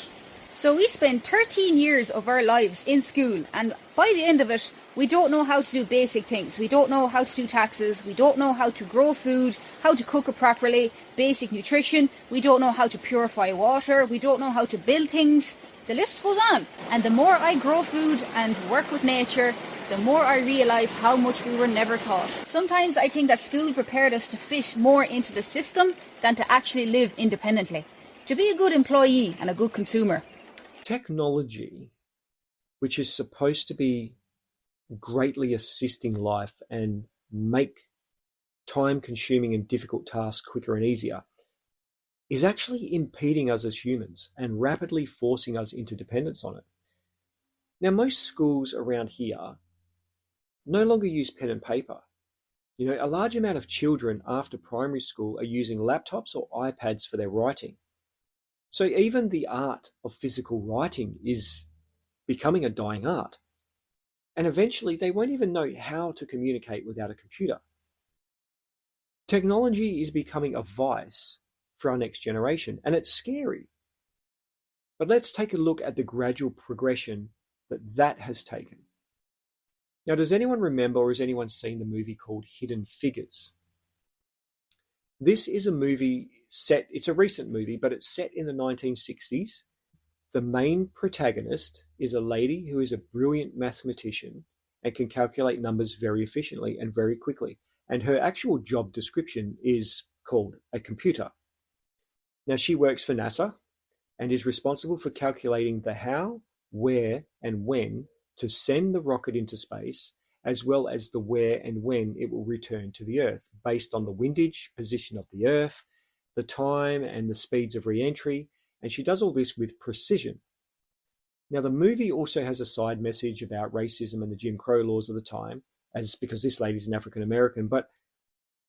So we spend 13 years of our lives in school, and by the end of it, we don't know how to do basic things. We don't know how to do taxes. We don't know how to grow food, how to cook it properly, basic nutrition. We don't know how to purify water. We don't know how to build things. The list goes on. And the more I grow food and work with nature, the more I realise how much we were never taught. Sometimes I think that school prepared us to fit more into the system than to actually live independently, to be a good employee and a good consumer. Technology, which is supposed to be greatly assisting life and make time-consuming and difficult tasks quicker and easier, is actually impeding us as humans and rapidly forcing us into dependence on it. Now, most schools around here no longer use pen and paper. You know, a large amount of children after primary school are using laptops or iPads for their writing. So even the art of physical writing is becoming a dying art. And eventually they won't even know how to communicate without a computer. Technology is becoming a vice for our next generation, and it's scary. But let's take a look at the gradual progression that has taken. Now, does anyone remember or has anyone seen the movie called Hidden Figures? This is a movie set, it's a recent movie, but it's set in the 1960s. The main protagonist is a lady who is a brilliant mathematician and can calculate numbers very efficiently and very quickly. And her actual job description is called a computer. Now, she works for NASA and is responsible for calculating the how, where, and when to send the rocket into space, as well as the where and when it will return to the Earth, based on the windage, position of the Earth, the time and the speeds of re-entry, and she does all this with precision. Now, the movie also has a side message about racism and the Jim Crow laws of the time, because this lady's an African American, but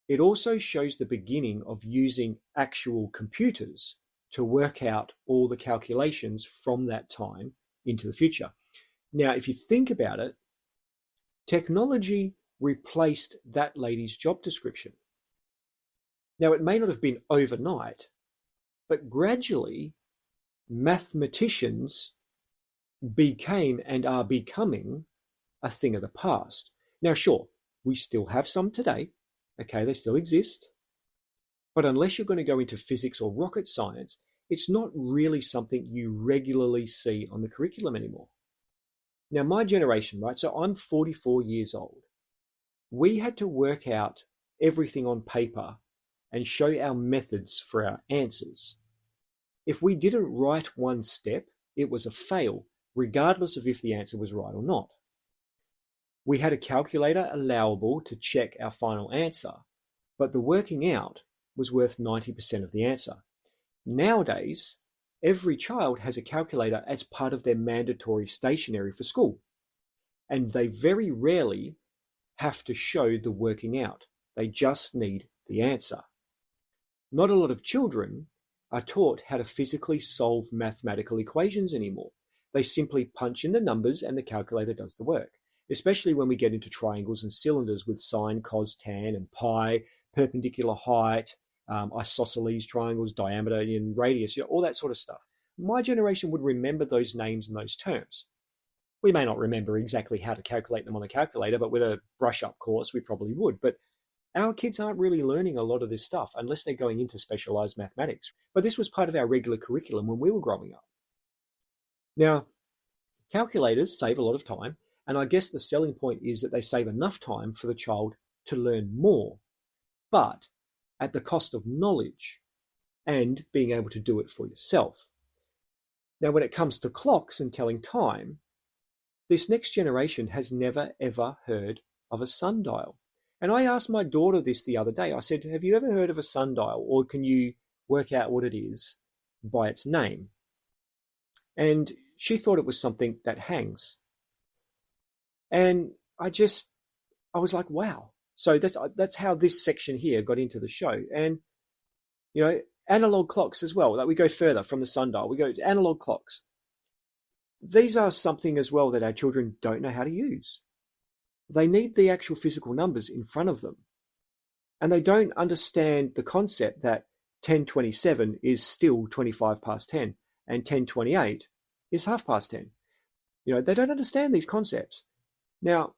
it also shows the beginning of using actual computers to work out all the calculations from that time into the future. Now, if you think about it, technology replaced that lady's job description. Now, it may not have been overnight, but gradually mathematicians became and are becoming a thing of the past. Now, sure, we still have some today. Okay, they still exist. But unless you're going to go into physics or rocket science, it's not really something you regularly see on the curriculum anymore. Now, my generation, right? So I'm 44 years old. We had to work out everything on paper and show our methods for our answers. If we didn't write one step, it was a fail, regardless of if the answer was right or not. We had a calculator allowable to check our final answer, but the working out was worth 90% of the answer. Nowadays, every child has a calculator as part of their mandatory stationery for school, and they very rarely have to show the working out. They just need the answer. Not a lot of children are taught how to physically solve mathematical equations anymore. They simply punch in the numbers and the calculator does the work, especially when we get into triangles and cylinders with sine, cos, tan, and pi, perpendicular height, isosceles triangles, diameter and radius, all that sort of stuff. My generation would remember those names and those terms. We may not remember exactly how to calculate them on a calculator, but with a brush-up course, we probably would. But our kids aren't really learning a lot of this stuff unless they're going into specialized mathematics. But this was part of our regular curriculum when we were growing up. Now, calculators save a lot of time, and I guess the selling point is that they save enough time for the child to learn more, but at the cost of knowledge and being able to do it for yourself. Now, when it comes to clocks and telling time, this next generation has never ever heard of a sundial. And I asked my daughter this the other day. I said, have you ever heard of a sundial, or can you work out what it is by its name? And she thought it was something that hangs. And I was like, wow. So that's how this section here got into the show. And, analog clocks as well. Like, we go further from the sundial. We go to analog clocks. These are something as well that our children don't know how to use. They need the actual physical numbers in front of them. And they don't understand the concept that 10:27 is still 25 past 10 and 10:28 is half past 10. They don't understand these concepts. Now,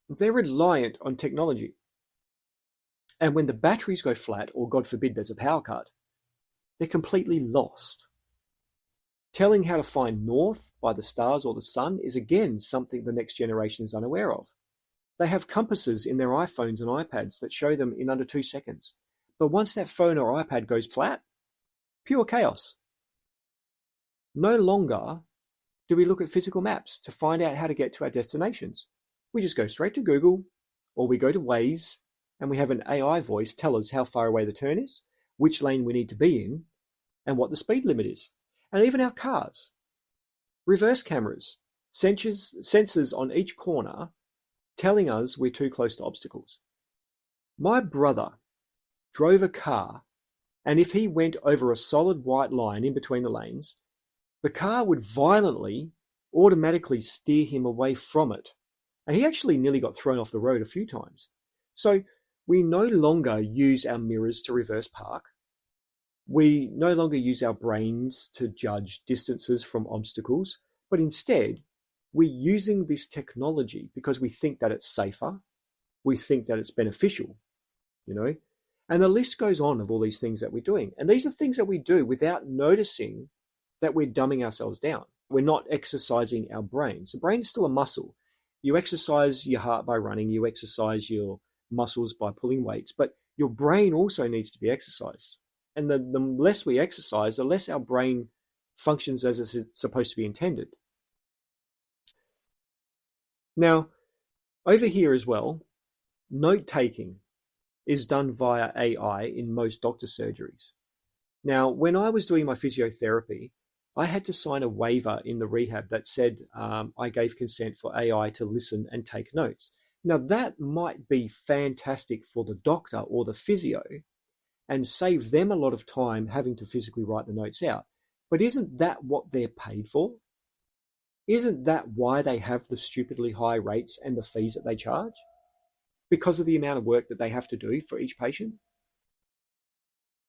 they're reliant on technology. And when the batteries go flat, or God forbid there's a power cut, they're completely lost. Telling how to find north by the stars or the sun is again something the next generation is unaware of. They have compasses in their iPhones and iPads that show them in under 2 seconds. But once that phone or iPad goes flat, pure chaos. No longer do we look at physical maps to find out how to get to our destinations. We just go straight to Google, or we go to Waze, and we have an AI voice tell us how far away the turn is, which lane we need to be in, and what the speed limit is. And even our cars. Reverse cameras, sensors on each corner telling us we're too close to obstacles. My brother drove a car, and if he went over a solid white line in between the lanes, the car would violently, automatically steer him away from it. And he actually nearly got thrown off the road a few times. So we no longer use our mirrors to reverse park. We no longer use our brains to judge distances from obstacles, but instead, we're using this technology because we think that it's safer, we think that it's beneficial, and the list goes on of all these things that we're doing. And these are things that we do without noticing that we're dumbing ourselves down. We're not exercising our brains. The brain is still a muscle. You exercise your heart by running, you exercise your muscles by pulling weights, but your brain also needs to be exercised. And the less we exercise, the less our brain functions as it's supposed to be intended. Now, over here as well, note-taking is done via AI in most doctor surgeries. Now, when I was doing my physiotherapy, I had to sign a waiver in the rehab that said I gave consent for AI to listen and take notes. Now, that might be fantastic for the doctor or the physio and save them a lot of time having to physically write the notes out. But isn't that what they're paid for? Isn't that why they have the stupidly high rates and the fees that they charge? Because of the amount of work that they have to do for each patient?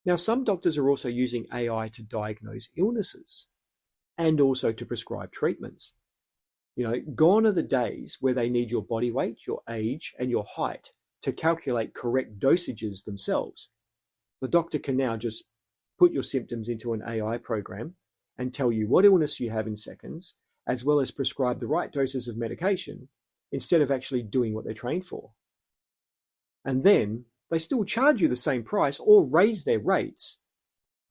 Now, some doctors are also using AI to diagnose illnesses and also to prescribe treatments. Gone are the days where they need your body weight, your age, and your height to calculate correct dosages themselves. The doctor can now just put your symptoms into an AI program and tell you what illness you have in seconds, as well as prescribe the right doses of medication instead of actually doing what they're trained for. And then they still charge you the same price or raise their rates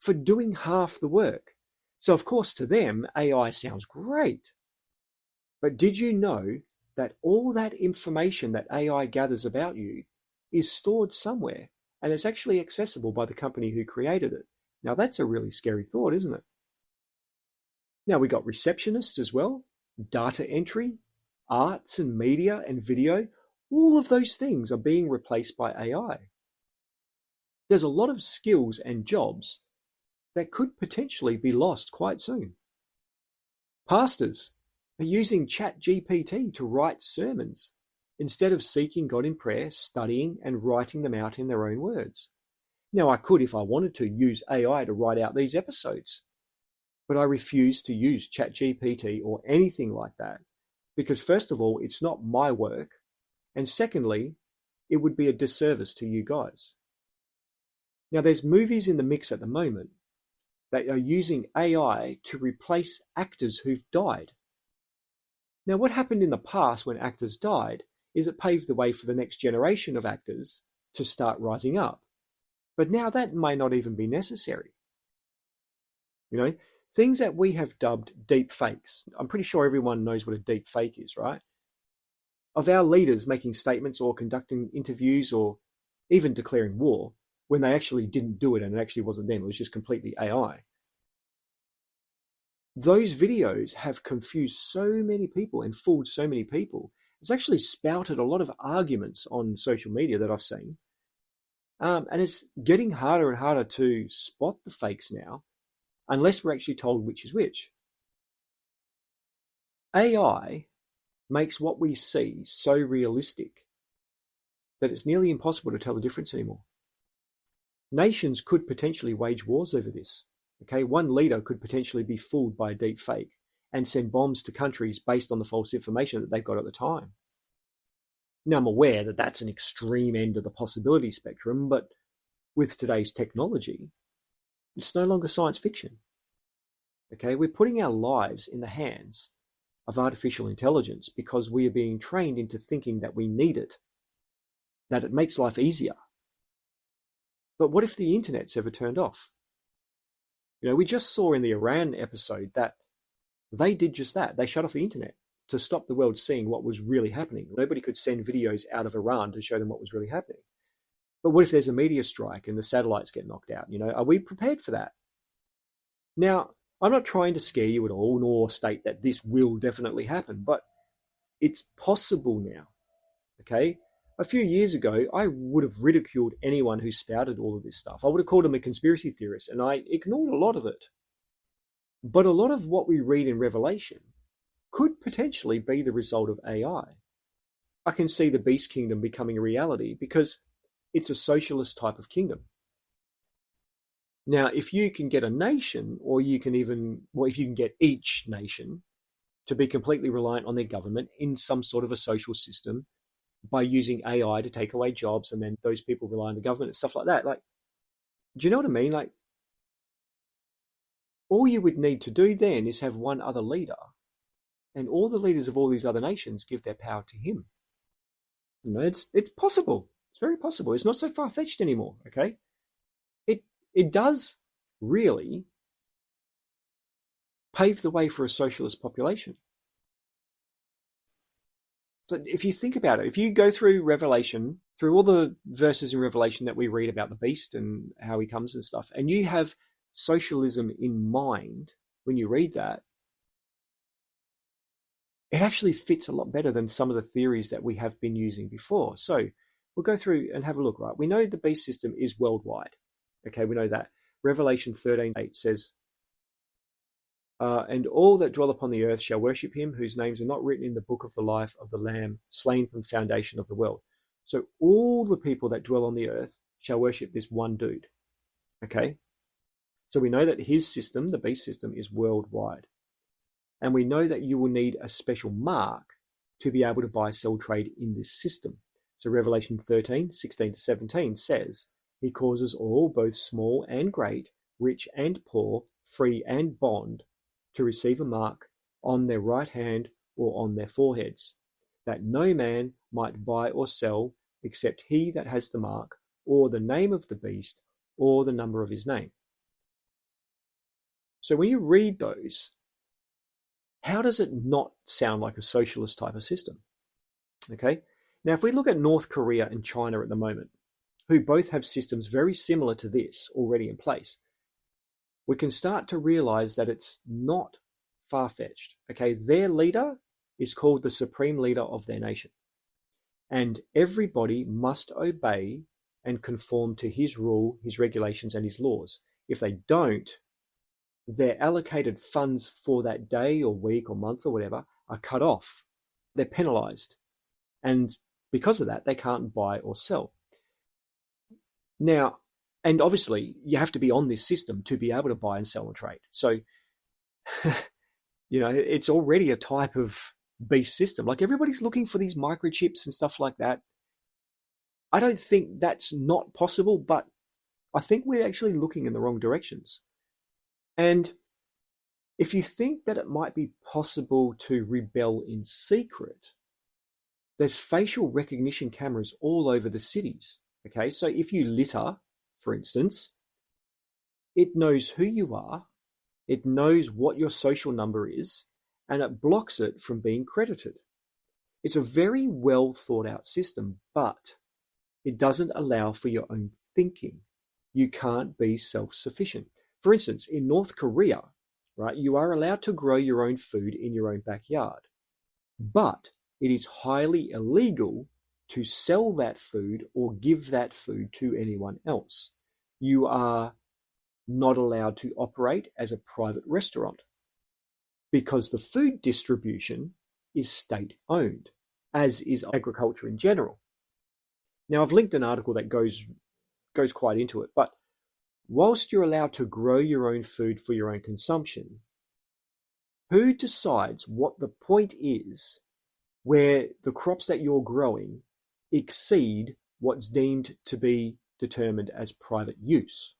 for doing half the work. So of course to them, AI sounds great. But did you know that all that information that AI gathers about you is stored somewhere, and it's actually accessible by the company who created it? Now that's a really scary thought, isn't it? Now we got receptionists as well, data entry, arts and media and video. All of those things are being replaced by AI. There's a lot of skills and jobs that could potentially be lost quite soon. Pastors are using ChatGPT to write sermons instead of seeking God in prayer, studying and writing them out in their own words. Now I could, if I wanted to, use AI to write out these episodes, but I refuse to use ChatGPT or anything like that because first of all, it's not my work, and secondly, it would be a disservice to you guys. Now there's movies in the mix at the moment that are using AI to replace actors who've died. Now what happened in the past when actors died is it paved the way for the next generation of actors to start rising up. But now that may not even be necessary. things that we have dubbed deep fakes. I'm pretty sure everyone knows what a deep fake is, right? Of our leaders making statements or conducting interviews or even declaring war when they actually didn't do it and it actually wasn't them, it was just completely AI. Those videos have confused so many people and fooled so many people. It's actually spouted a lot of arguments on social media that I've seen. And it's getting harder and harder to spot the fakes now, unless we're actually told which is which. AI makes what we see so realistic that it's nearly impossible to tell the difference anymore. Nations could potentially wage wars over this. Okay, one leader could potentially be fooled by a deep fake and send bombs to countries based on the false information that they've got at the time. Now, I'm aware that that's an extreme end of the possibility spectrum, but with today's technology, it's no longer science fiction. Okay, we're putting our lives in the hands of artificial intelligence because we are being trained into thinking that we need it, that it makes life easier. But what if the internet's ever turned off? You know, we just saw in the Iran episode that they did just that. They shut off the internet to stop the world seeing what was really happening. Nobody could send videos out of Iran to show them what was really happening. But what if there's a meteor strike and the satellites get knocked out? You know, are we prepared for that? Now, I'm not trying to scare you at all, nor state that this will definitely happen, but it's possible now. Okay? A few years ago, I would have ridiculed anyone who spouted all of this stuff. I would have called them a conspiracy theorist, and I ignored a lot of it. But a lot of what we read in Revelation could potentially be the result of AI. I can see the beast kingdom becoming a reality because it's a socialist type of kingdom. Now, if you can get a nation, or if you can get each nation to be completely reliant on their government in some sort of a social system by using AI to take away jobs, and then those people rely on the government and stuff like that, like, do you know what I mean? Like, all you would need to do then is have one other leader, and all the leaders of all these other nations give their power to him. You know, it's possible. It's very possible. It's not so far-fetched anymore, okay? It does really pave the way for a socialist population. So if you think about it, if you go through Revelation, through all the verses in Revelation that we read about the beast and how he comes and stuff, and you have socialism in mind when you read that, it actually fits a lot better than some of the theories that we have been using before. So we'll go through and have a look, right? We know the beast system is worldwide. Okay, we know that. Revelation 13:8 says, and all that dwell upon the earth shall worship him, whose names are not written in the book of the life of the Lamb, slain from the foundation of the world. So all the people that dwell on the earth shall worship this one dude. Okay? So we know that his system, the beast system, is worldwide. And we know that you will need a special mark to be able to buy, sell, trade in this system. So Revelation 13:16-17 says, he causes all, both small and great, rich and poor, free and bond, to receive a mark on their right hand or on their foreheads, that no man might buy or sell except he that has the mark, or the name of the beast, or the number of his name. So when you read those, how does it not sound like a socialist type of system? Okay. Now, if we look at North Korea and China at the moment, who both have systems very similar to this already in place, we can start to realize that it's not far-fetched. Okay, their leader is called the supreme leader of their nation, and everybody must obey and conform to his rule, his regulations, and his laws. If they don't, their allocated funds for that day or week or month or whatever are cut off. They're penalized, and because of that, they can't buy or sell. Now, and obviously, you have to be on this system to be able to buy and sell and trade. So, you know, it's already a type of beast system. Like, everybody's looking for these microchips and stuff like that. I don't think that's not possible, but I think we're actually looking in the wrong directions. And if you think that it might be possible to rebel in secret, there's facial recognition cameras all over the cities. Okay, so if you litter, for instance, it knows who you are, It knows what your social number is, and it blocks it from being credited. It's a very well thought out system, but it doesn't allow for your own thinking. You can't be self-sufficient. For instance, in North Korea, right, you are allowed to grow your own food in your own backyard, but it is highly illegal to sell that food or give that food to anyone else. You are not allowed to operate as a private restaurant because the food distribution is state-owned, as is agriculture in general. Now, I've linked an article that goes quite into it, but whilst you're allowed to grow your own food for your own consumption, who decides what the point is where the crops that you're growing exceed what's deemed to be determined as private use?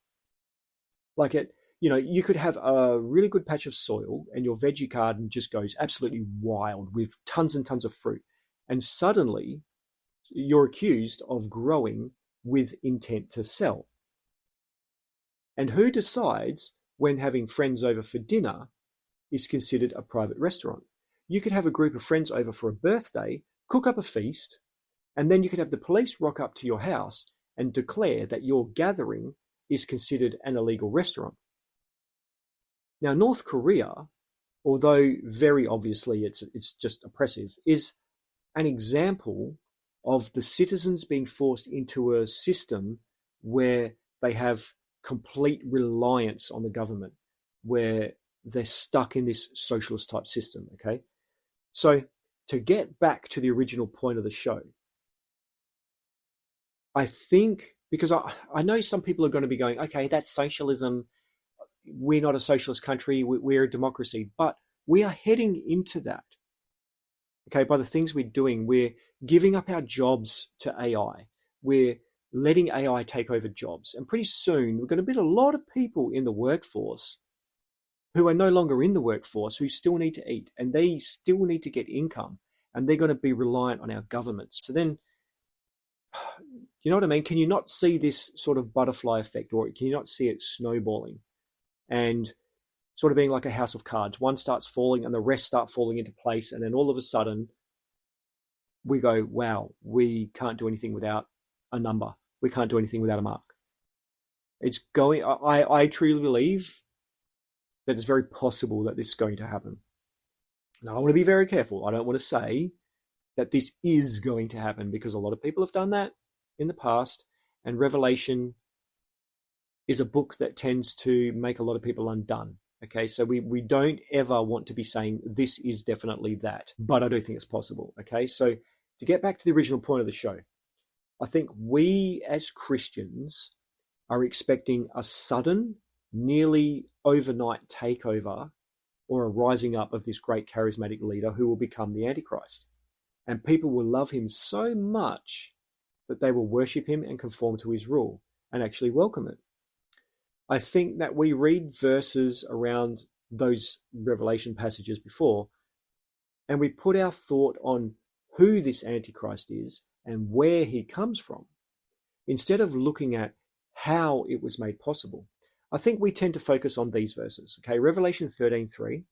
Like you could have a really good patch of soil and your veggie garden just goes absolutely wild with tons and tons of fruit. And suddenly you're accused of growing with intent to sell. And who decides when having friends over for dinner is considered a private restaurant? You could have a group of friends over for a birthday, cook up a feast, and then you could have the police rock up to your house and declare that your gathering is considered an illegal restaurant. Now, North Korea, although very obviously it's just oppressive, is an example of the citizens being forced into a system where they have complete reliance on the government, where they're stuck in this socialist type system, okay? So to get back to the original point of the show, I think, because I know some people are going to be going, okay, that's socialism. We're not a socialist country. We're a democracy. But we are heading into that. Okay, by the things we're doing, we're giving up our jobs to AI. We're letting AI take over jobs. And pretty soon, we're going to be a lot of people in the workforce who are no longer in the workforce, who still need to eat, and they still need to get income, and they're going to be reliant on our governments. So then, you know what I mean? Can you not see this sort of butterfly effect, or can you not see it snowballing and sort of being like a house of cards? One starts falling and the rest start falling into place, and then all of a sudden we go, wow, we can't do anything without a number. We can't do anything without a mark. It's going, I truly believe that it's very possible that this is going to happen. Now, I want to be very careful. I don't want to say that this is going to happen, because a lot of people have done that in the past, and Revelation is a book that tends to make a lot of people undone. Okay, so we don't ever want to be saying this is definitely that, but I do think it's possible. Okay, so to get back to the original point of the show, I think we as Christians are expecting a sudden, nearly overnight takeover or a rising up of this great charismatic leader who will become the Antichrist. And people will love him so much that they will worship him and conform to his rule and actually welcome it. I think that we read verses around those Revelation passages before, and we put our thought on who this Antichrist is and where he comes from, instead of looking at how it was made possible. I think we tend to focus on these verses. Okay, Revelation 13:3.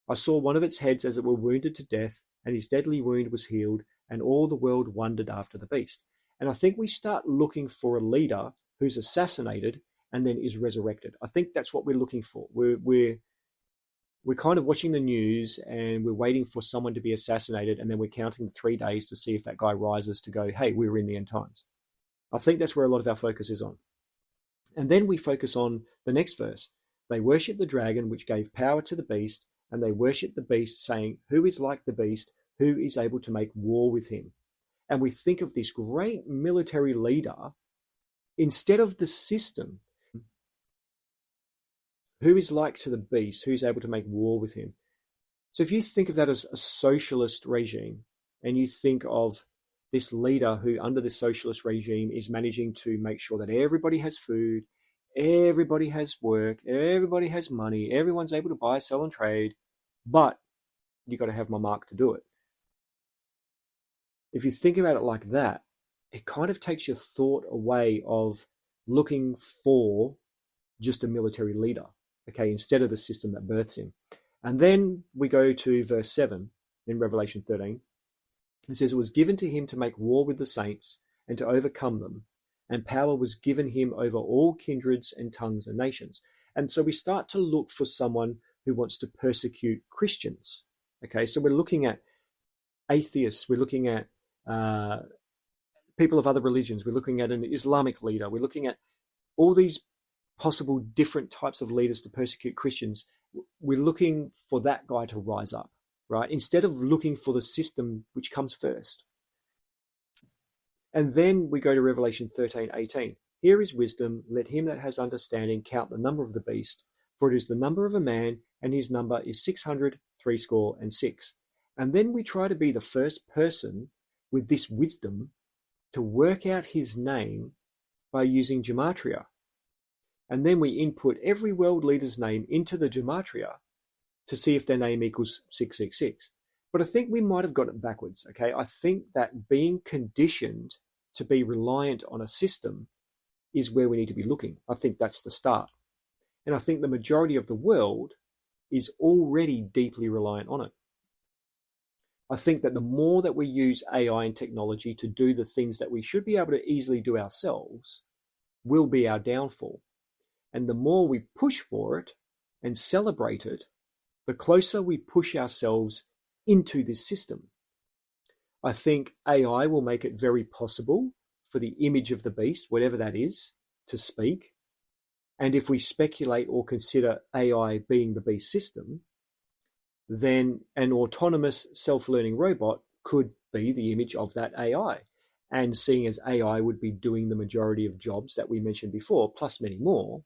I saw one of its heads as it were wounded to death, and his deadly wound was healed, and all the world wondered after the beast. And I think we start looking for a leader who's assassinated and then is resurrected. I think that's what we're looking for. We're kind of watching the news and we're waiting for someone to be assassinated, and then we're counting the 3 days to see if that guy rises to go, hey, we're in the end times. I think that's where a lot of our focus is on. And then we focus on the next verse. They worship the dragon, which gave power to the beast, and they worship the beast, saying, who is like the beast, who is able to make war with him? And we think of this great military leader instead of the system. Who is like to the beast, who is able to make war with him? So if you think of that as a socialist regime, and you think of this leader who under this socialist regime is managing to make sure that everybody has food, everybody has work, everybody has money, everyone's able to buy, sell, and trade, but you got to have my mark to do it. If you think about it like that, it kind of takes your thought away of looking for just a military leader. okay, instead of the system that births him. And then we go to verse 7 in Revelation 13. It says, "It was given to him to make war with the saints and to overcome them, and power was given him over all kindreds and tongues and nations." And so we start to look for someone who wants to persecute Christians. Okay, so we're looking at atheists, we're looking at people of other religions, we're looking at an Islamic leader, we're looking at all these possible different types of leaders to persecute Christians. We're looking for that guy to rise up, right? Instead of looking for the system which comes first. And then we go to Revelation 13:18. "Here is wisdom, let him that has understanding count the number of the beast, for it is the number of a man, and his number is 666." And then we try to be the first person with this wisdom to work out his name by using gematria. And then we input every world leader's name into the gematria to see if their name equals 666. But I think we might have got it backwards, okay? I think that being conditioned to be reliant on a system is where we need to be looking. I think that's the start. And I think the majority of the world is already deeply reliant on it. I think that the more that we use AI and technology to do the things that we should be able to easily do ourselves will be our downfall. And the more we push for it and celebrate it, the closer we push ourselves into this system. I think AI will make it very possible for the image of the beast, whatever that is, to speak. And if we speculate or consider AI being the beast system, then an autonomous self-learning robot could be the image of that AI. And seeing as AI would be doing the majority of jobs that we mentioned before, plus many more,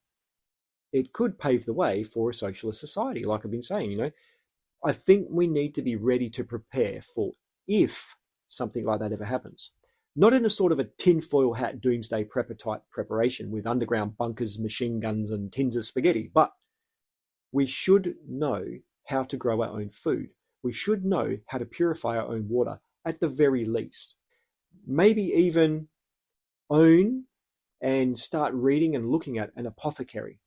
it could pave the way for a socialist society, like I've been saying. I think we need to be ready to prepare for if something like that ever happens. Not in a sort of a tinfoil hat doomsday prepper type preparation with underground bunkers, machine guns, and tins of spaghetti, but we should know how to grow our own food. We should know how to purify our own water at the very least. Maybe even own and start reading and looking at an apothecary,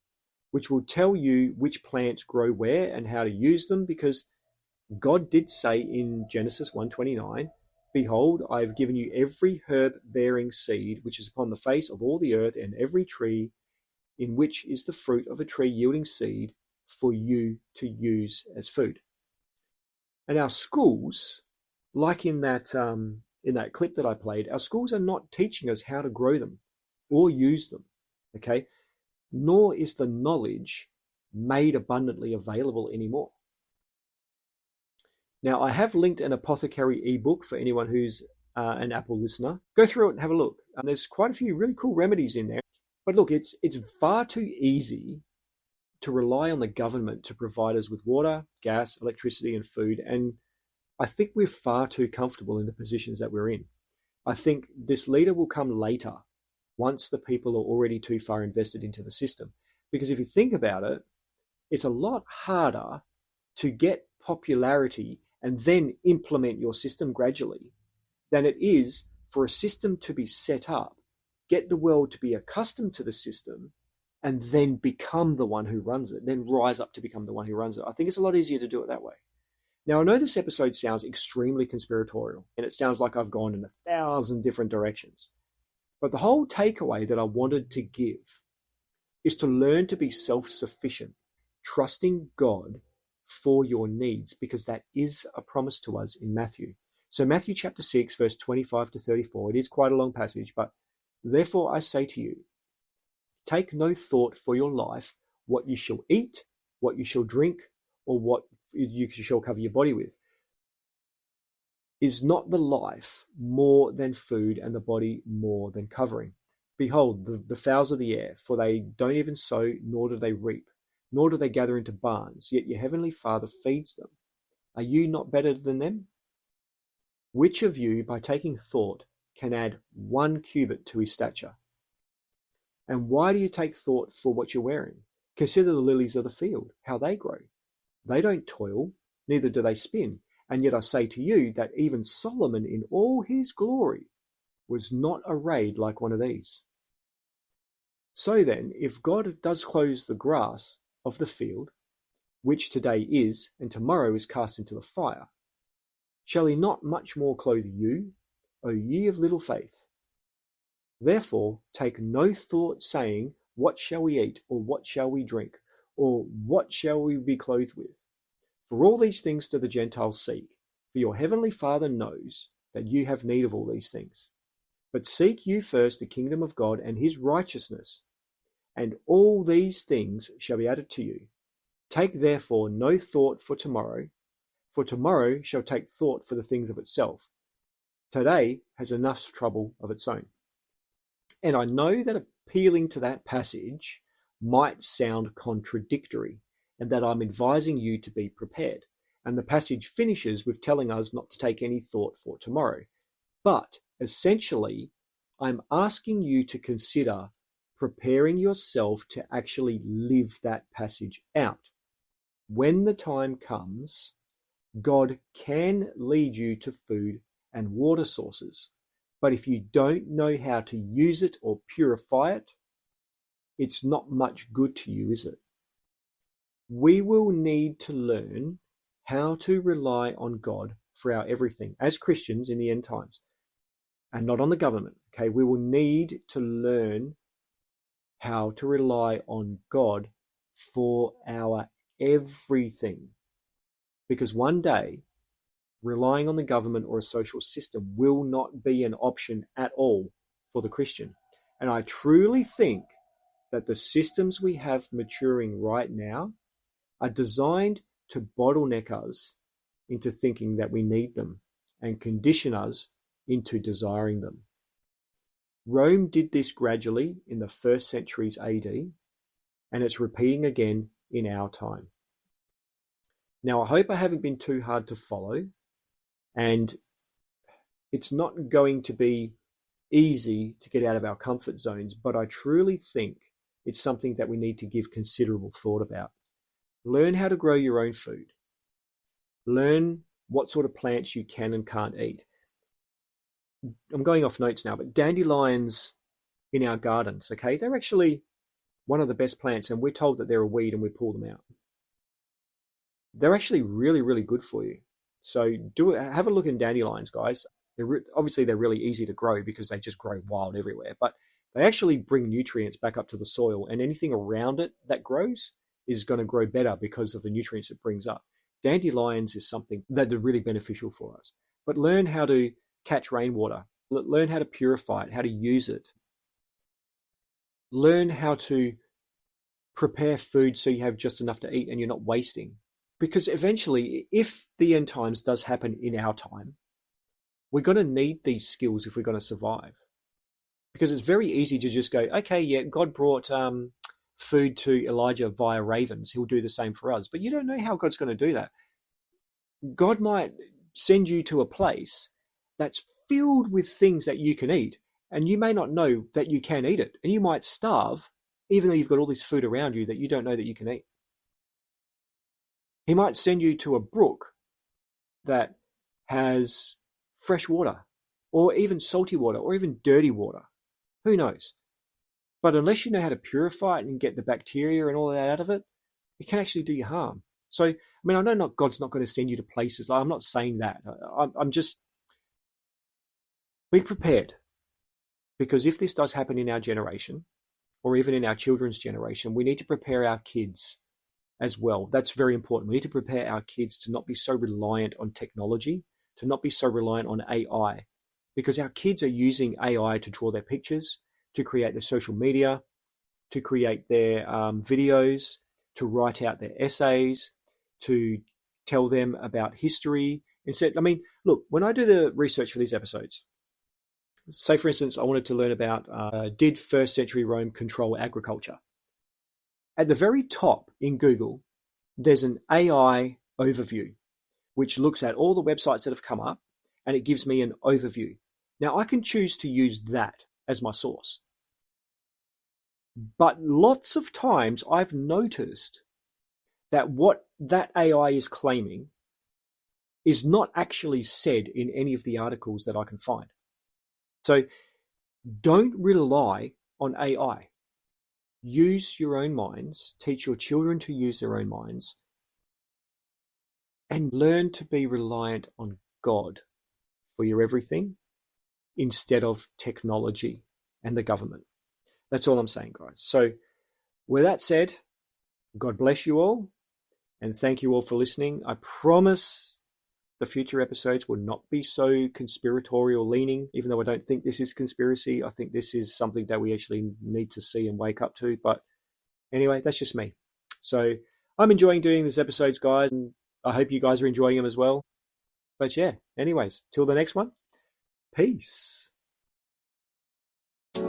which will tell you which plants grow where and how to use them, because God did say in Genesis 1:29, "Behold, I have given you every herb bearing seed, which is upon the face of all the earth, and every tree in which is the fruit of a tree yielding seed for you to use as food." And our schools, like in that clip that I played, our schools are not teaching us how to grow them or use them, okay? Nor is the knowledge made abundantly available anymore. Now, I have linked an apothecary ebook for anyone who's an Apple listener. Go through it and have a look. There's quite a few really cool remedies in there. But look, it's far too easy to rely on the government to provide us with water, gas, electricity, and food. And I think we're far too comfortable in the positions that we're in. I think this leader will come later, once the people are already too far invested into the system. Because if you think about it, it's a lot harder to get popularity and then implement your system gradually than it is for a system to be set up, get the world to be accustomed to the system, and then become the one who runs it, then rise up to become the one who runs it. I think it's a lot easier to do it that way. Now, I know this episode sounds extremely conspiratorial, and it sounds like I've gone in 1,000 different directions. But the whole takeaway that I wanted to give is to learn to be self-sufficient, trusting God for your needs, because that is a promise to us in Matthew. So Matthew chapter 6, verse 25 to 34, it is quite a long passage, but therefore I say to you, take no thought for your life, what you shall eat, what you shall drink, or what you shall cover your body with. Is not the life more than food, and the body more than covering? Behold, the fowls of the air, for they don't even sow, nor do they reap, nor do they gather into barns, yet your heavenly Father feeds them. Are you not better than them? Which of you, by taking thought, can add 1 cubit to his stature? And why do you take thought for what you're wearing? Consider the lilies of the field, how they grow. They don't toil, neither do they spin. And yet I say to you that even Solomon in all his glory was not arrayed like one of these. So then, if God does clothe the grass, of the field, which today is, and tomorrow is cast into the fire? Shall he not much more clothe you, O ye of little faith? Therefore take no thought, saying, What shall we eat, or what shall we drink, or what shall we be clothed with? For all these things do the Gentiles seek, for your heavenly Father knows that you have need of all these things. But seek you first the kingdom of God and his righteousness, and all these things shall be added to you. Take therefore no thought for tomorrow shall take thought for the things of itself. Today has enough trouble of its own. And I know that appealing to that passage might sound contradictory, and that I'm advising you to be prepared. And the passage finishes with telling us not to take any thought for tomorrow. But essentially, I'm asking you to consider preparing yourself to actually live that passage out. When the time comes, God can lead you to food and water sources. But if you don't know how to use it or purify it, it's not much good to you, is it? We will need to learn how to rely on God for our everything as Christians in the end times, and not on the government. Okay, we will need to learn how to rely on God for our everything, because one day relying on the government or a social system will not be an option at all for the Christian. And I truly think that the systems we have maturing right now are designed to bottleneck us into thinking that we need them and condition us into desiring them. Rome did this gradually in the first centuries AD, and it's repeating again in our time. Now, I hope I haven't been too hard to follow, and it's not going to be easy to get out of our comfort zones, but I truly think it's something that we need to give considerable thought about. Learn how to grow your own food. Learn what sort of plants you can and can't eat. I'm going off notes now, but dandelions in our gardens, okay, they're actually one of the best plants, and we're told that they're a weed and we pull them out. They're actually really, really good for you. So have a look in dandelions, guys. Obviously, they're really easy to grow because they just grow wild everywhere, but they actually bring nutrients back up to the soil, and anything around it that grows is going to grow better because of the nutrients it brings up. Dandelions is something that are really beneficial for us. But learn how to catch rainwater. Learn how to purify it, how to use it. Learn how to prepare food so you have just enough to eat and you're not wasting. Because eventually, if the end times does happen in our time, we're going to need these skills if we're going to survive. Because it's very easy to just go, okay, yeah, God brought food to Elijah via ravens. He'll do the same for us. But you don't know how God's going to do that. God might send you to a place that's filled with things that you can eat, and you may not know that you can eat it. And you might starve, even though you've got all this food around you that you don't know that you can eat. He might send you to a brook that has fresh water, or even salty water, or even dirty water. Who knows? But unless you know how to purify it and get the bacteria and all that out of it, it can actually do you harm. So, I mean, I know God's not going to send you to places. I'm not saying that. I'm just, be prepared. Because if this does happen in our generation, or even in our children's generation, we need to prepare our kids as well. That's very important. We need to prepare our kids to not be so reliant on technology, to not be so reliant on AI, because our kids are using AI to draw their pictures, to create their social media, to create their videos, to write out their essays, to tell them about history. Instead, I mean, look, when I do the research for these episodes, say for instance, I wanted to learn about did first century Rome control agriculture? At the very top in Google, there's an AI overview, which looks at all the websites that have come up, and it gives me an overview. Now, I can choose to use that as my source. But lots of times I've noticed that what that AI is claiming is not actually said in any of the articles that I can find. So don't rely on AI. use your own minds, teach your children to use their own minds, and learn to be reliant on God for your everything instead of technology and the government. That's all I'm saying, guys. So with that said, God bless you all, and thank you all for listening. I promise the future episodes will not be so conspiratorial leaning, even though I don't think this is conspiracy. I think this is something that we actually need to see and wake up to. But anyway, that's just me. So I'm enjoying doing these episodes, guys, and I hope you guys are enjoying them as well. But yeah, anyways, till the next one, peace. You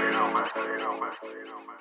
know, man.